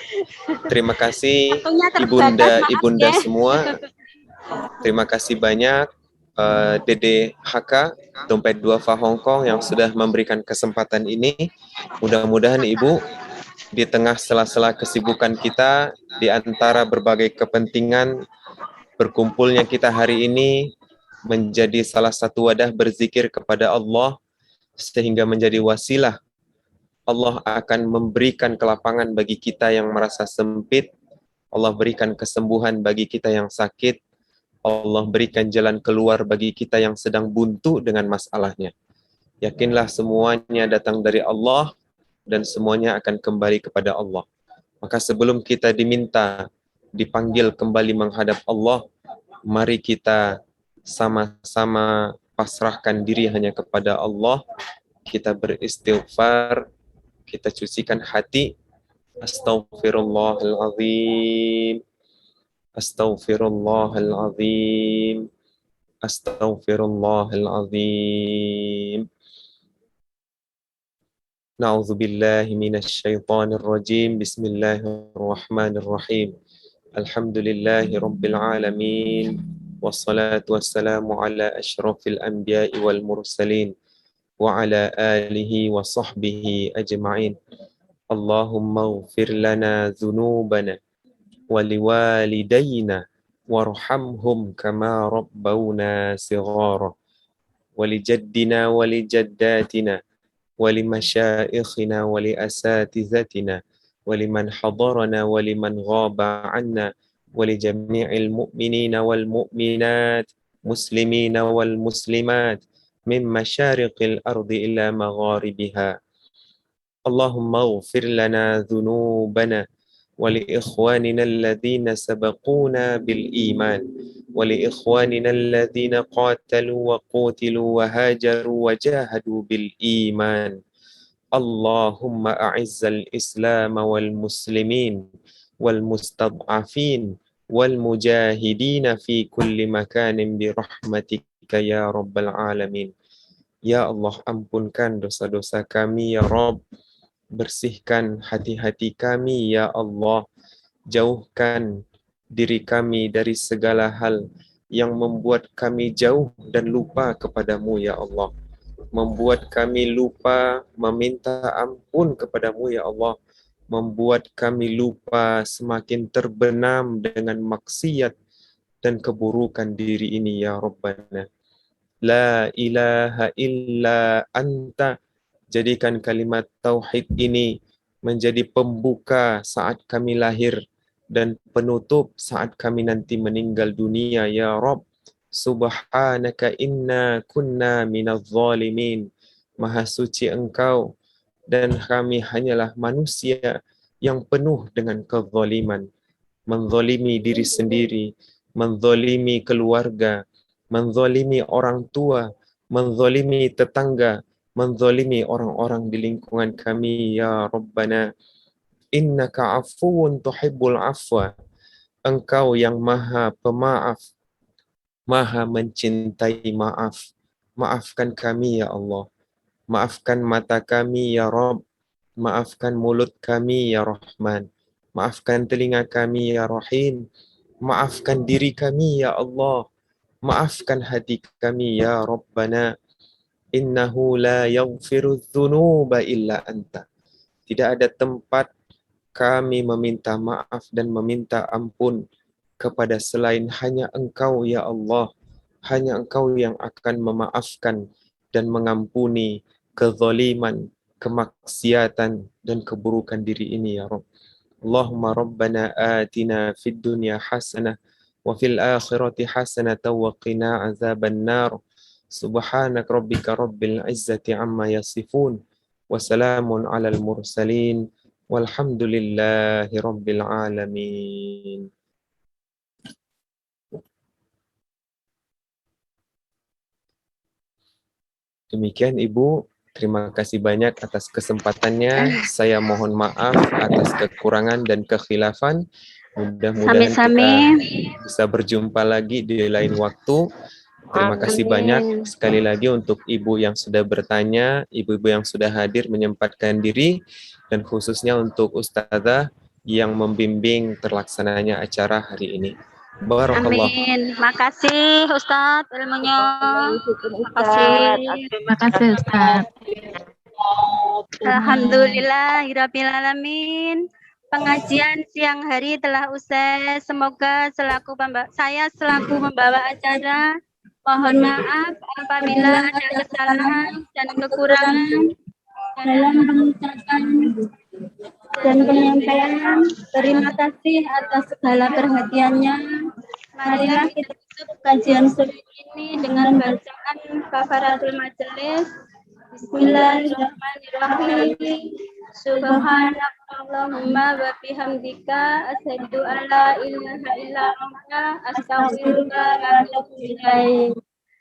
C: Terima kasih
A: Waktunya terbatas,
C: ibunda
A: maaf ya.
C: semua. Terima kasih banyak Dede HK, Dompet Duafa Hongkong yang sudah memberikan kesempatan ini. Mudah-mudahan Ibu di tengah sela-sela kesibukan kita, di antara berbagai kepentingan, berkumpulnya kita hari ini menjadi salah satu wadah berzikir kepada Allah, sehingga menjadi wasilah Allah akan memberikan kelapangan bagi kita yang merasa sempit, Allah berikan kesembuhan bagi kita yang sakit, Allah berikan jalan keluar bagi kita yang sedang buntu dengan masalahnya. Yakinlah semuanya datang dari Allah, dan semuanya akan kembali kepada Allah. Maka sebelum kita dipanggil kembali menghadap Allah, mari kita sama-sama pasrahkan diri hanya kepada Allah, kita beristighfar, kita cucikan hati. Astaghfirullahalazim, astaghfirullahalazim, astaghfirullahalazim. Na'udzubillahi minasyaitonir rajim. Bismillahirrahmanirrahim. Alhamdulillahi rabbil alamin. Wassalatu wassalamu ala asyrafil anbiya'i wal mursalin wa ala alihi wa sahbihi ajma'in. Allahumma ighfir lana dhunubana wa liwalidayna warhamhum kama rabbawna sighara wa lijaddina wa lijaddatina ولمشائخنا ولأساتذتنا ولمن حضرنا ولمن غاب عنا ولجميع المؤمنين والمؤمنات مسلمين والمسلمات من مشارق الأرض إلى مغاربها. اللهم اغفر لنا ذنوبنا ولإخواننا الذين سبقونا بالإيمان ولإخواننا الذين قاتلوا وقتلوا وهاجروا وجاهدوا بالإيمان. اللهم أعز الإسلام والمسلمين والمستضعفين والمجاهدين في كل مكان برحمتك يا رب العالمين. Ya Allah, ampunkan dosa-dosa kami ya Rabb. Bersihkan hati-hati kami ya Allah. Jauhkan diri kami dari segala hal yang membuat kami jauh dan lupa kepadamu ya Allah. Membuat kami lupa meminta ampun kepadamu ya Allah. Membuat kami lupa semakin terbenam dengan maksiat dan keburukan diri ini ya Rabbana. La ilaha illa anta. Jadikan kalimat tauhid ini menjadi pembuka saat kami lahir dan penutup saat kami nanti meninggal dunia ya Rabb. Subhanaka inna kunna minadh zalimin. Maha suci Engkau dan kami hanyalah manusia yang penuh dengan kezaliman. Menzalimi diri sendiri, menzalimi keluarga, menzalimi orang tua, menzalimi tetangga, menzalimi orang-orang di lingkungan kami ya Rabbana. Innaka afuwun tuhibbul afwa. Engkau yang maha pemaaf, Maha mencintai maaf. Maafkan kami ya Allah. Maafkan mata kami ya Rabb. Maafkan mulut kami ya Rahman. Maafkan telinga kami ya Rahim. Maafkan diri kami ya Allah. Maafkan hati kami ya Rabbana. Innahu la yaghfiru dzunuba illa anta. Tidak ada tempat kami meminta maaf dan meminta ampun kepada selain hanya Engkau ya Allah. Hanya Engkau yang akan memaafkan dan mengampuni kezaliman, kemaksiatan dan keburukan diri ini ya Rabb. Allahumma rabbana atina fid dunya hasanah wa fil akhirati hasanah wa qina azaban nar. Subhanak rabbika rabbil izzati amma yasifun wa salamun alal mursalin walhamdulillahi rabbil alamin. Demikian Ibu, terima kasih banyak atas kesempatannya. Saya mohon maaf atas kekurangan dan kekhilafan. Mudah-mudahan kita bisa berjumpa lagi di lain waktu. Terima kasih banyak sekali lagi untuk Ibu yang sudah bertanya, Ibu-ibu yang sudah hadir menyempatkan diri, dan khususnya untuk Ustazah yang membimbing terlaksananya acara hari ini. Barakallah.
H: Amin. Makasih Ustadz ilmunya. Makasih.
E: Terima kasih Ustaz.
H: Alhamdulillahirabbil alamin. Pengajian siang hari telah usai. Semoga saya selaku membawa acara mohon maaf apabila ada kesalahan dan kekurangan dalam mengucapkan dan penyampaian. Terima kasih atas segala perhatiannya. Marilah kita tutup kajian subuh ini dengan bacaan kafaratul majelis. Bismillahirrahmanirrahim. Subhanakallahumma wa bihamdika asyhadu an la ilaha illa anta astaghfiruka wa atubu ilaik.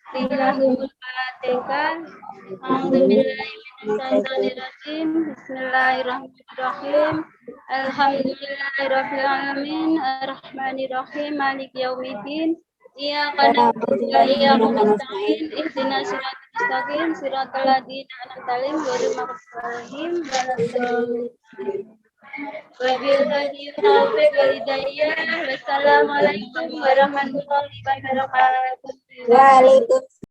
H: Billahul Fatihah. Alhamdulillahi minasyaitonir rajim. Bismillahirrahmanirrahim. Alhamdulillahirabbil alamin. Arrahmanirrahim. Maliki yaumiddin. Iyyaka na'budu wa iyyaka nasta'in. Ihdinas siratal mustaqim. Siratal ladzina an'amta 'alaihim ghairil maghdubi 'alaihim waladdallin. Wabillahi taufiq wal hidayah. Wassalamualaikum warahmatullahi wabarakatuh.